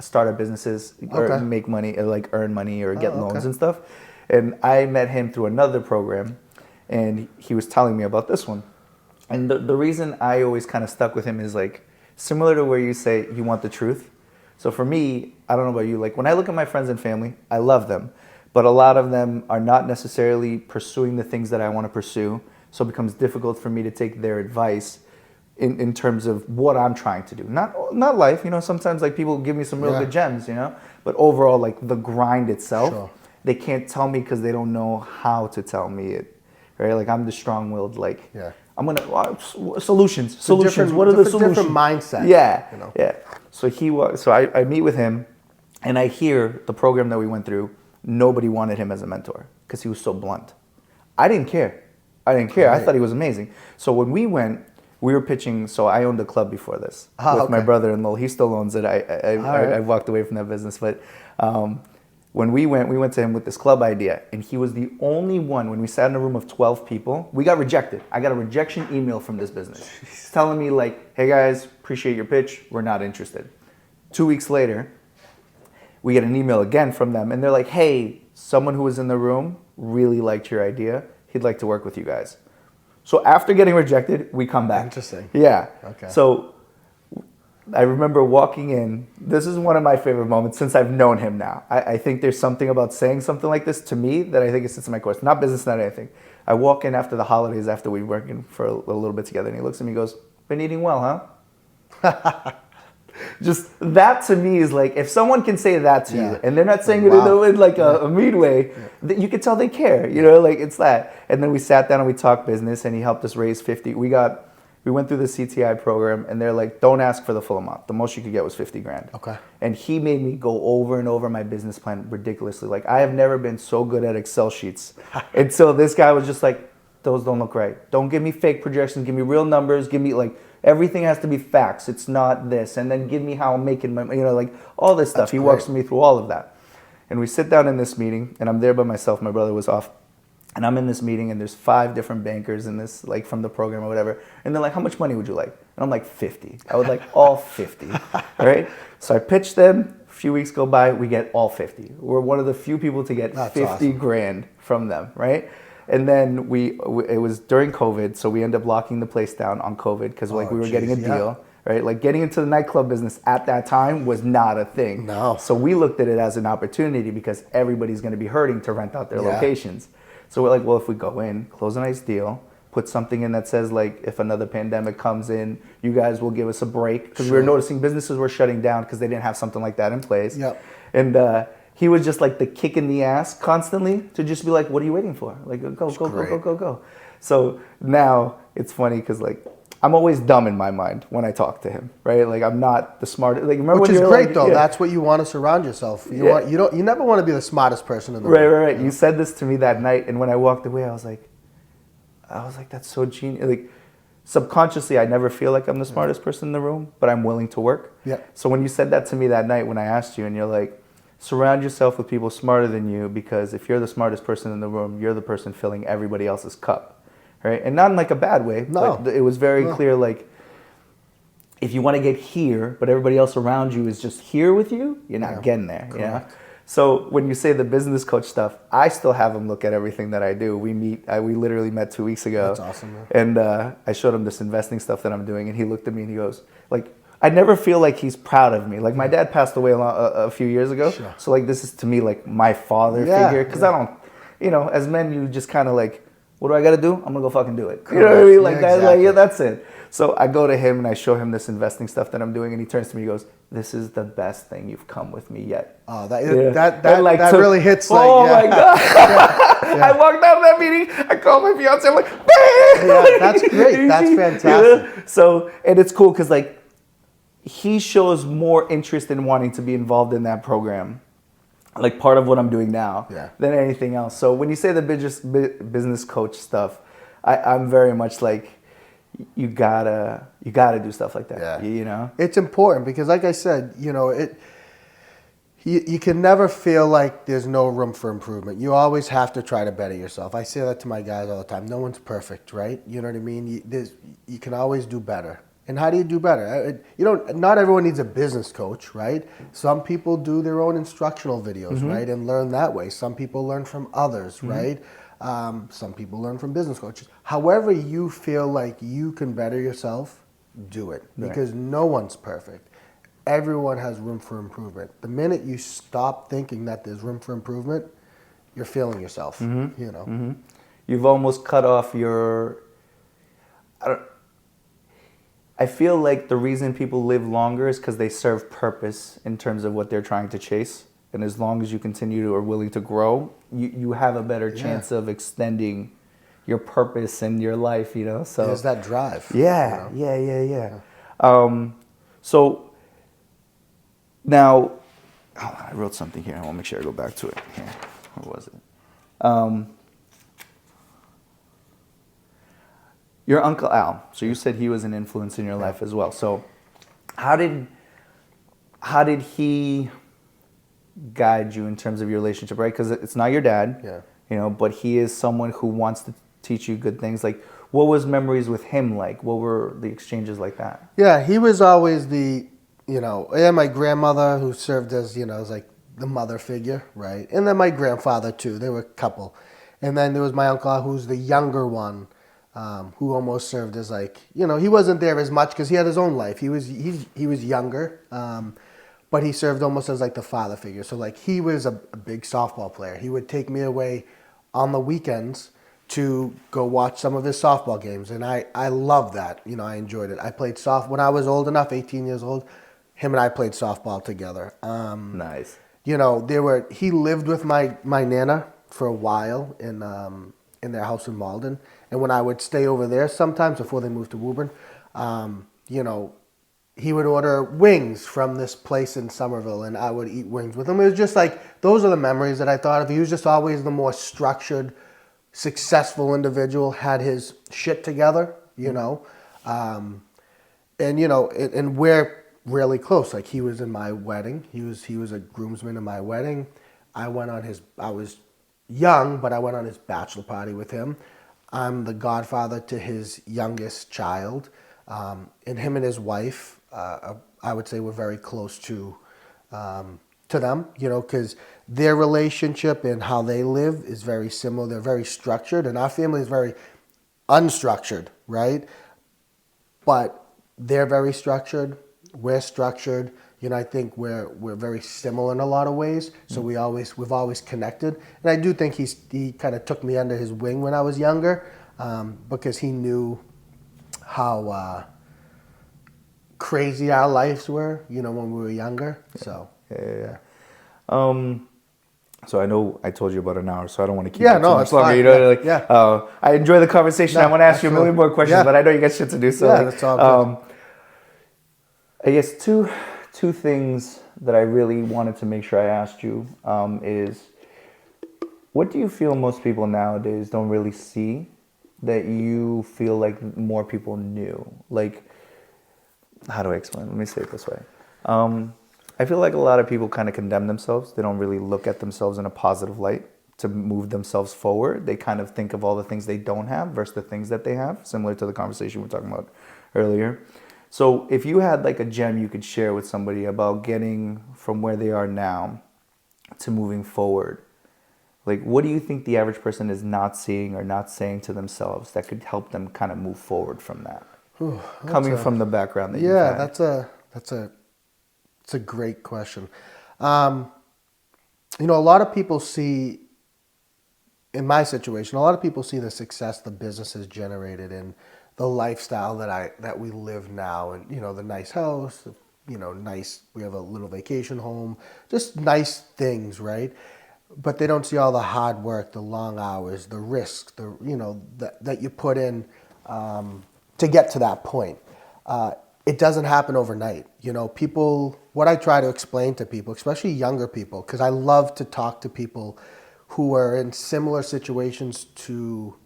startup businesses or make money, or like earn money or get loans and stuff. And I met him through another program, and he was telling me about this one. And the reason I always kind of stuck with him is like similar to where you say you want the truth. So for me, I don't know about you, like when I look at my friends and family, I love them, but a lot of them are not necessarily pursuing the things that I want to pursue. So it becomes difficult for me to take their advice in terms of what I'm trying to do. Not life, sometimes like people give me some real good gems, but overall like the grind itself, they can't tell me because they don't know how to tell me it. Right? Like I'm the strong-willed, like I'm gonna solutions. What are the solutions?
Different mindset.
Yeah. So I meet with him, and I hear the program that we went through. Nobody wanted him as a mentor because he was so blunt. I didn't care. Right. I thought he was amazing. So when we went, we were pitching. So I owned a club before this with my brother-in-law. He still owns it. I walked away from that business, but. When we went to him with this club idea, and he was the only one. When we sat in a room of 12 people, we got rejected. I got a rejection email from this business. He's telling me like, hey guys, appreciate your pitch. We're not interested. 2 weeks later, we get an email again from them, and they're like, hey, someone who was in the room really liked your idea. He'd like to work with you guys. So after getting rejected, we come back.
Interesting.
Yeah.
Okay.
So I remember walking in. This is one of my favorite moments since I've known him now. I think there's something about saying something like this to me that I think it sits in my course. Not business, not anything. I walk in after the holidays, after we were working for a little bit together, and he looks at me and goes, Been eating well, huh? Just that to me is like, if someone can say that to you, and they're not saying it in like a mean way, you can tell they care, you know, like it's that. And then we sat down and we talked business, and he helped us raise 50. We went through the CTI program, and they're like, don't ask for the full amount. The most you could get was 50 grand.
Okay.
And he made me go over and over my business plan ridiculously. Like, I have never been so good at Excel sheets until this guy was just like, those don't look right. Don't give me fake projections. Give me real numbers. Give me like, everything has to be facts. It's not this. And then give me how I'm making my, you know, like all this stuff. He walks me through all of that. And we sit down in this meeting, and I'm there by myself. My brother was off. And I'm in this meeting, and there's 5 different bankers in this, like from the program or whatever. And they're like, how much money would you like? And I'm like, 50. I would like all 50, right? So I pitched them. A few weeks go by, we get all 50. We're one of the few people to get 50 grand from them, right? And then it was during COVID, so we ended up locking the place down on COVID because we were getting a deal, right? Like getting into the nightclub business at that time was not a thing.
No.
So we looked at it as an opportunity because everybody's going to be hurting to rent out their locations. So we're like, well, if we go in, close a nice deal, put something in that says like, if another pandemic comes in, you guys will give us a break. Because we were noticing businesses were shutting down because they didn't have something like that in place.
Yep.
And he was just like the kick in the ass constantly to just be like, what are you waiting for? Like, go. So now it's funny because like, I'm always dumb in my mind when I talk to him, right? Like I'm not the smartest. Like remember,
which
when
is
you're
great
like,
though. That's what you want to surround yourself. You never want to be the smartest person in the room.
Right. You said this to me that night, and when I walked away, I was like, that's so genius. Like subconsciously, I never feel like I'm the smartest person in the room, but I'm willing to work.
Yeah.
So when you said that to me that night, when I asked you, and you're like, surround yourself with people smarter than you, because if you're the smartest person in the room, you're the person filling everybody else's cup, right? And not in like a bad way.
No.
Like, it was very clear, like, if you want to get here, but everybody else around you is just here with you, you're not getting there.
Correct.
You know? So when you say the business coach stuff, I still have him look at everything that I do. We literally met 2 weeks ago.
That's awesome, man.
And I showed him this investing stuff that I'm doing, and he looked at me and he goes, like, I never feel like he's proud of me. Like my dad passed away a few years ago.
Sure.
So like this is to me like my father figure. Because I don't, you know, as men, you just kind of like, what do I got to do? I'm going to go fucking do it. You know what I mean? Like that,
exactly.
like, that's it. So I go to him and I show him this investing stuff that I'm doing, and he turns to me and goes, this is the best thing you've come with me yet.
Oh, that really hits. Like,
oh my God. I walked out of that meeting. I called my fiance. I'm like, bam!
Yeah, that's great. That's fantastic.
Yeah. So, and it's cool because like he shows more interest in wanting to be involved in that program, like part of what I'm doing now, than anything else. So when you say the business coach stuff, I'm very much like, you gotta do stuff like that.
Yeah.
You know,
it's important because, like I said, you know, you can never feel like there's no room for improvement. You always have to try to better yourself. I say that to my guys all the time. No one's perfect, right? You know what I mean? You can always do better. And how do you do better? Not everyone needs a business coach, right? Some people do their own instructional videos, right, and learn that way. Some people learn from others, right? Some people learn from business coaches. However you feel like you can better yourself, do it. Because no one's perfect. Everyone has room for improvement. The minute you stop thinking that there's room for improvement, you're failing yourself, you know.
You've almost cut off your... I feel like the reason people live longer is because they serve purpose in terms of what they're trying to chase. And as long as you continue to are willing to grow, you have a better chance of extending your purpose and your life, you know. So
there's that drive.
Yeah, you know? Yeah. So now, I wrote something here. I want to make sure I go back to it. Here, where was it? Your Uncle Al. So you said he was an influence in your life as well. So how did he guide you in terms of your relationship, right? Because it's not your dad, you know, but he is someone who wants to teach you good things. Like, what was memories with him like? What were the exchanges like that? Yeah,
he was always my grandmother who served as, as like the mother figure, right? And then my grandfather too. They were a couple. And then there was my uncle Al, who's the younger one, who almost served as like, he wasn't there as much because he had his own life. He was younger. But he served almost as like the father figure. So like he was a big softball player. He would take me away on the weekends to go watch some of his softball games. And I love that. You know, I enjoyed it. I played when I was old enough, 18 years old, him and I played softball together.
Nice.
You know, he lived with my Nana for a while in their house in Malden. And when I would stay over there sometimes before they moved to Woburn, you know, he would order wings from this place in Somerville, and I would eat wings with him. It was just like, those are the memories that I thought of. He was just always the more structured, successful individual, had his shit together, you know. And, you know, and we're really close. Like, he was in my wedding. He was a groomsman in my wedding. I was young, but I went on his bachelor party with him. I'm the godfather to his youngest child. And him and his wife, I would say we're very close to them, you know, because their relationship and how they live is very similar. They're very structured, and our family is very unstructured, right? But they're very structured. We're structured. You know, I think we're very similar in a lot of ways. So we've always connected, and I do think he kind of took me under his wing when I was younger, because he knew how crazy our lives were, you know, when we were younger. So
Yeah. So I know I told you about an hour, so I don't want to keep
Yeah,
it
no,
too much
it's
longer.
fine.
You know,
Yeah,
like, I enjoy the conversation.
No,
I want to ask you a million
absolutely.
more questions,
Yeah.
but I know you got shit to do. So,
Yeah,
like,
that's all good.
I guess two things that I really wanted to make sure I asked you is, what do you feel most people nowadays don't really see that you feel like more people knew? Like, how do I explain? Let me say it this way. I feel like a lot of people kind of condemn themselves. They don't really look at themselves in a positive light to move themselves forward. They kind of think of all the things they don't have versus the things that they have, similar to the conversation we were talking about earlier. So if you had like a gem you could share with somebody about getting from where they are now to moving forward, like, what do you think the average person is not seeing or not saying to themselves that could help them kind of move forward from that? Coming from the background that you've
yeah,
had.
that's a great question. You know, a lot of people see, in my situation, a lot of people see the success the business has generated and the lifestyle that we live now, and, you know, the nice house, you know, we have a little vacation home, just nice things, right? But they don't see all the hard work, the long hours, the risks, you know, that you put in to get to that point. It doesn't happen overnight. You know, what I try to explain to people, especially younger people, because I love to talk to people who are in similar situations to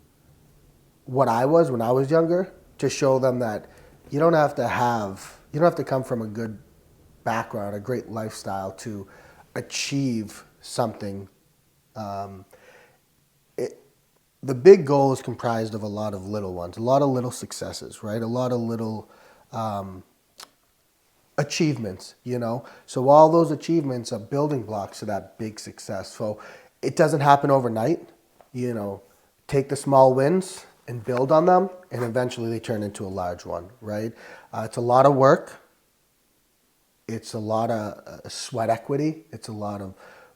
what I was when I was younger, to show them that you don't have to come from a good background, a great lifestyle to achieve something. The big goal is comprised of a lot of little ones, a lot of little successes, right? A lot of little achievements, you know? So all those achievements are building blocks to that big success. So it doesn't happen overnight, you know? Take the small wins and build on them, and eventually they turn into a large one, right? It's a lot of work. It's a lot of sweat equity. It's a lot of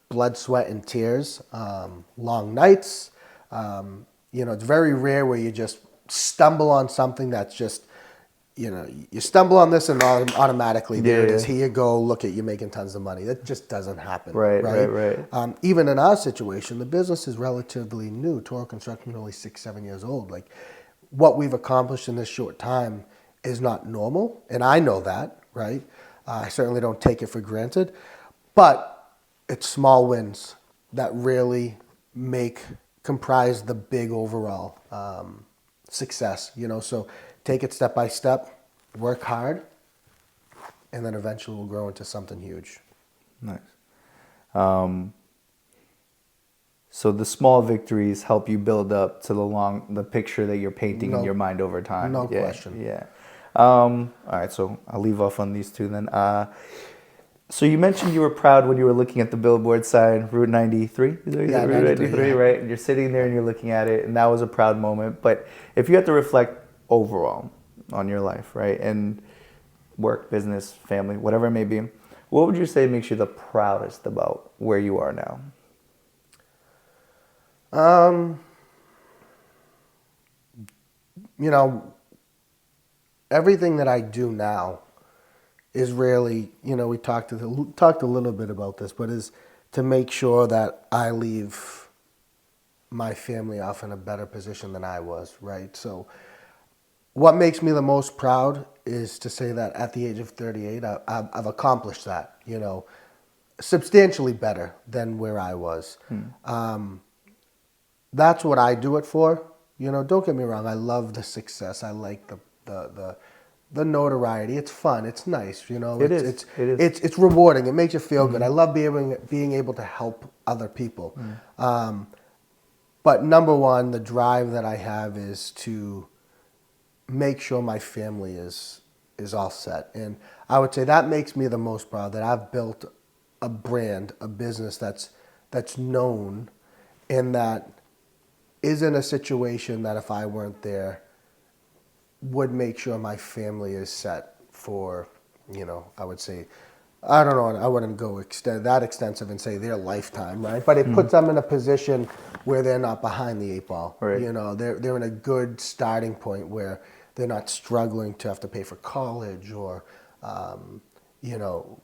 blood, sweat, and tears, long nights. You know, it's very rare where you just stumble on something that's just, you know, you stumble on this and automatically there it is. Here you go. Look at you making tons of money. That just doesn't happen.
Right.
Even in our situation, the business is relatively new. Toro Construction is only 6-7 years old. Like, what we've accomplished in this short time is not normal, and I know that, right? I certainly don't take it for granted, but it's small wins that really comprise the big overall success, you know. So take it step by step, work hard, and then eventually we'll grow into something huge.
Nice. So the small victories help you build up to the picture that you're painting in your mind over time.
No question.
Yeah. All right, so I'll leave off on these two then. So you mentioned you were proud when you were looking at the billboard sign, Route 93. Is that
Yeah,
Route
93, yeah.
right? And you're sitting there and you're looking at it, and that was a proud moment. But if you had to reflect overall on your life, right, and work, business, family, whatever it may be, what would you say makes you the proudest about where you are now?
you know, everything that I do now is really, you know, we talked a little bit about this, but is to make sure that I leave my family off in a better position than I was, right? So what makes me the most proud is to say that at the age of 38, I've accomplished that, you know, substantially better than where I was. That's what I do it for. You know, don't get me wrong. I love the success. I like the notoriety. It's fun. It's nice. You know,
It is.
It's rewarding. It makes you feel good. I love being able to help other people. But number one, the drive that I have is to make sure my family is all set. And I would say that makes me the most proud, that I've built a brand, a business that's known, and that is in a situation that if I weren't there, would make sure my family is set for, you know, I would say, I don't know, I wouldn't go that extensive and say their lifetime, right? But it puts them in a position where they're not behind the 8 ball.
Right.
You know, they're in a good starting point where they're not struggling to have to pay for college, or, you know,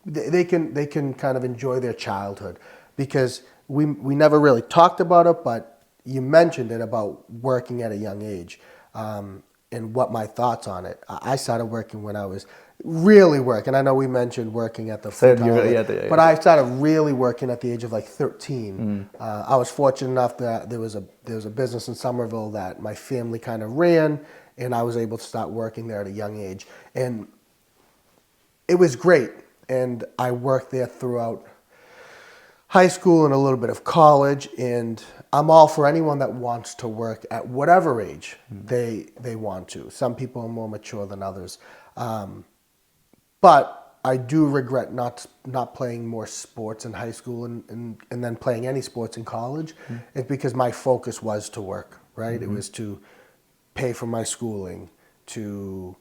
they can kind of enjoy their childhood, because we never really talked about it, but you mentioned it about working at a young age, and what my thoughts on it. I started working when I was really working. I know we mentioned working at the but I started really working at the age of like 13. I was fortunate enough that there was a business in Somerville that my family kind of ran, and I was able to start working there at a young age, and it was great. And I worked there throughout high school and a little bit of college, and I'm all for anyone that wants to work at whatever age they want to. Some people are more mature than others. But I do regret not playing more sports in high school and then playing any sports in college. It's because my focus was to work, right? It was to pay for my schooling, to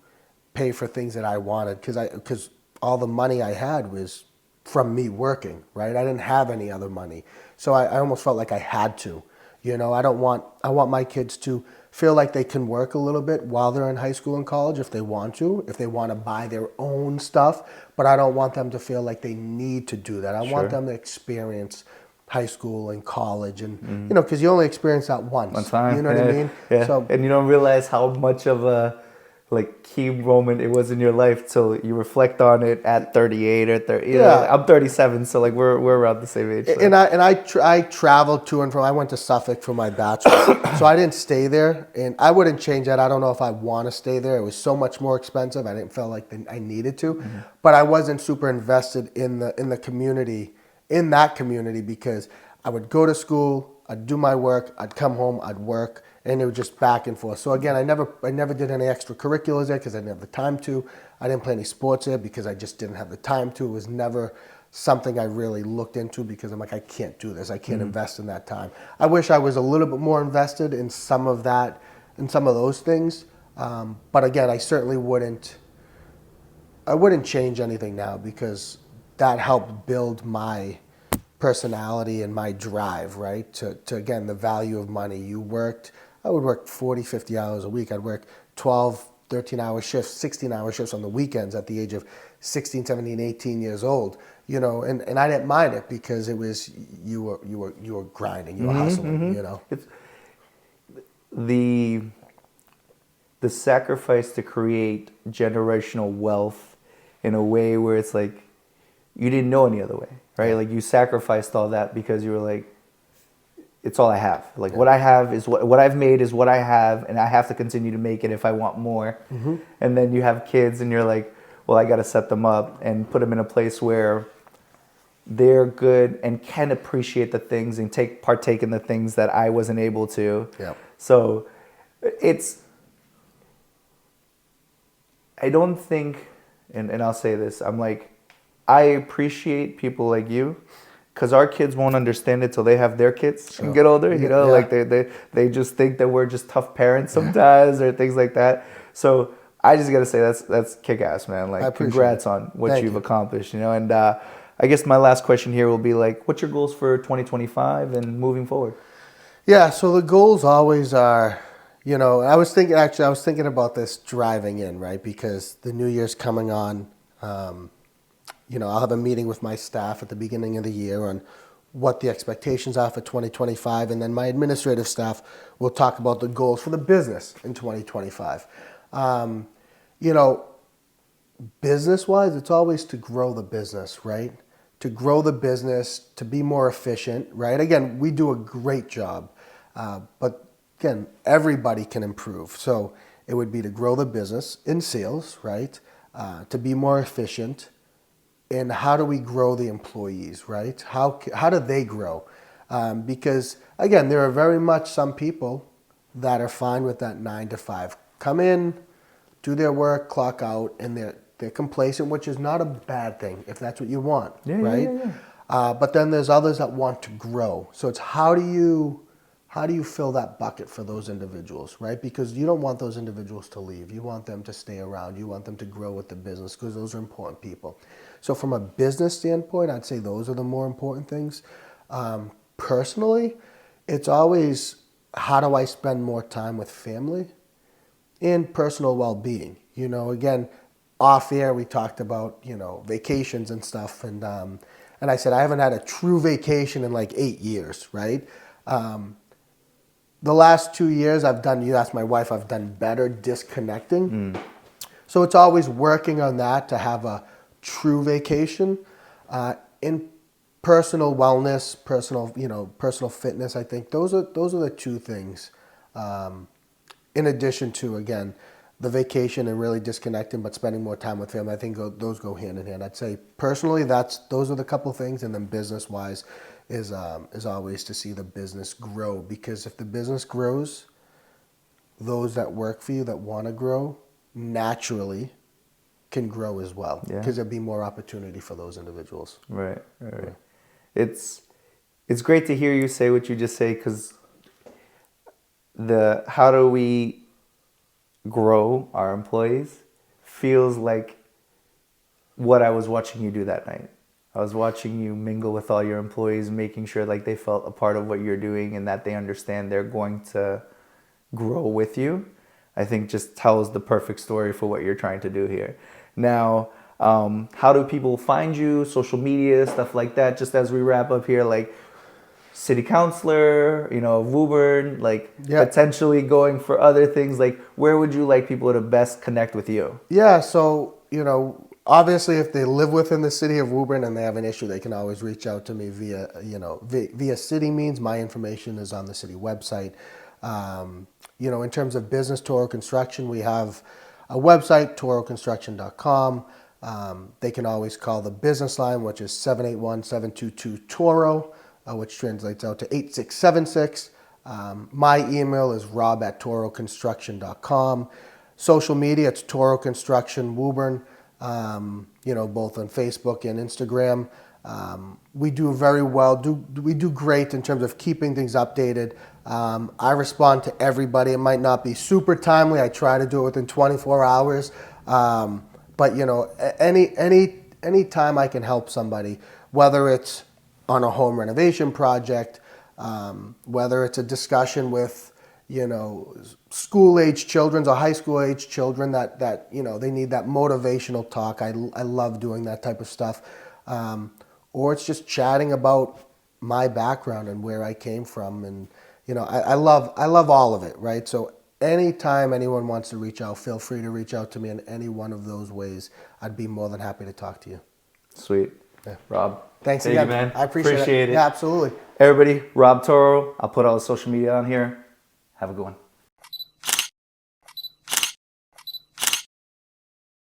pay for things that I wanted, because all the money I had was from me working, right? I didn't have any other money. So I almost felt like I had to. You know, I want my kids to feel like they can work a little bit while they're in high school and college if they want to buy their own stuff, but I don't want them to feel like they need to do that. I want them to experience high school and college, and you know, because you only experience that once.
One time.
You know what I mean?
Yeah.
So,
and you don't realize how much of a key moment it was in your life till you reflect on it at 38 or 30. You know, I'm 37, so like we're around the same age. So.
And I traveled to and from. I went to Suffolk for my bachelor's, so I didn't stay there, and I wouldn't change that. I don't know if I want to stay there. It was so much more expensive. I didn't feel like I needed to, but I wasn't super invested in the community, in that community, because I would go to school, I'd do my work, I'd come home, I'd work. And it was just back and forth. So again, I never did any extracurriculars there because I didn't have the time to. I didn't play any sports there because I just didn't have the time to. It was never something I really looked into because I'm like, I can't do this. I can't invest in that time. I wish I was a little bit more invested in some of that, in some of those things. But again, I certainly wouldn't change anything now, because that helped build my personality and my drive, right? To again, the value of money. I would work 40, 50 hours a week. I'd work 12, 13-hour shifts, 16-hour shifts on the weekends at the age of 16, 17, 18 years old. You know, and I didn't mind it because it was you were grinding, you were hustling. You know,
it's the sacrifice to create generational wealth in a way where it's like you didn't know any other way, right? Like you sacrificed all that because you were like, it's all I have. Like what I have is what I've made is what I have, and I have to continue to make it if I want more. And then you have kids and you're like, well, I got to set them up and put them in a place where they're good and can appreciate the things and partake in the things that I wasn't able to.
Yeah.
So I don't think, and I'll say this, I'm like, I appreciate people like you, because our kids won't understand it till they have their kids and get older. You know, like they just think that we're just tough parents sometimes or things like that. So I just gotta say that's kick ass, man. Like congrats on what you've accomplished. You know, and I guess my last question here will be like, what's your goals for 2025 and moving forward?
Yeah. So the goals always are, I was thinking about this driving in, right? Because the new year's coming on. I'll have a meeting with my staff at the beginning of the year on what the expectations are for 2025. And then my administrative staff will talk about the goals for the business in 2025. Business-wise, it's always to grow the business, right? To grow the business, to be more efficient, right? Again, we do a great job. But again, everybody can improve. So it would be to grow the business in sales, right? To be more efficient. And how do we grow the employees, right? How do they grow? Because again, there are very much some people that are fine with that 9 to 5. Come in, do their work, clock out, and they're complacent, which is not a bad thing if that's what you want, right? But then there's others that want to grow. So it's how do you fill that bucket for those individuals, right? Because you don't want those individuals to leave. You want them to stay around. You want them to grow with the business because those are important people. So from a business standpoint, I'd say those are the more important things. Personally, it's always how do I spend more time with family and personal well-being. Again, off air we talked about vacations and stuff, and I said I haven't had a true vacation in like 8 years, right? The last 2 years you asked my wife, I've done better disconnecting. So it's always working on that to have a true vacation. In personal wellness, personal fitness, I think those are the two things. In addition to, again, the vacation and really disconnecting, but spending more time with family, I think those go hand in hand. I'd say personally, those are the couple things, and then business-wise is always to see the business grow. Because if the business grows, those that work for you that want to grow naturally can grow as well. Because there'll be more opportunity for those individuals.
Right. It's great to hear you say what you just say, because how do we grow our employees feels like what I was watching you do that night. I was watching you mingle with all your employees, making sure like they felt a part of what you're doing and that they understand they're going to grow with you. I think just tells the perfect story for what you're trying to do here. Now, how do people find you, social media, stuff like that, just as we wrap up here, like city councilor, Woburn, potentially going for other things, like where would you like people to best connect with you?
Yeah, so, obviously if they live within the city of Woburn and they have an issue, they can always reach out to me via city means. My information is on the city website. In terms of business, Toro Construction, we have a website, toroconstruction.com. They can always call the business line, which is 781-722-TORO, which translates out to 8676. My email is rob@toroconstruction.com. Social media, it's Toro Construction Woburn, both on Facebook and Instagram. We do very well. We do great in terms of keeping things updated. I respond to everybody. It might not be super timely. I try to do it within 24 hours. But any time I can help somebody, whether it's on a home renovation project, whether it's a discussion with school-age children or high school-age children that they need that motivational talk. I love doing that type of stuff. Or it's just chatting about my background and where I came from, and I love all of it, right? So anytime anyone wants to reach out, feel free to reach out to me in any one of those ways. I'd be more than happy to talk to you.
Sweet. Yeah. Rob.
Thanks
Thank
again.
you, man.
I appreciate it. Yeah, absolutely.
Everybody, Rob Toro. I'll put all the social media on here. Have a good one.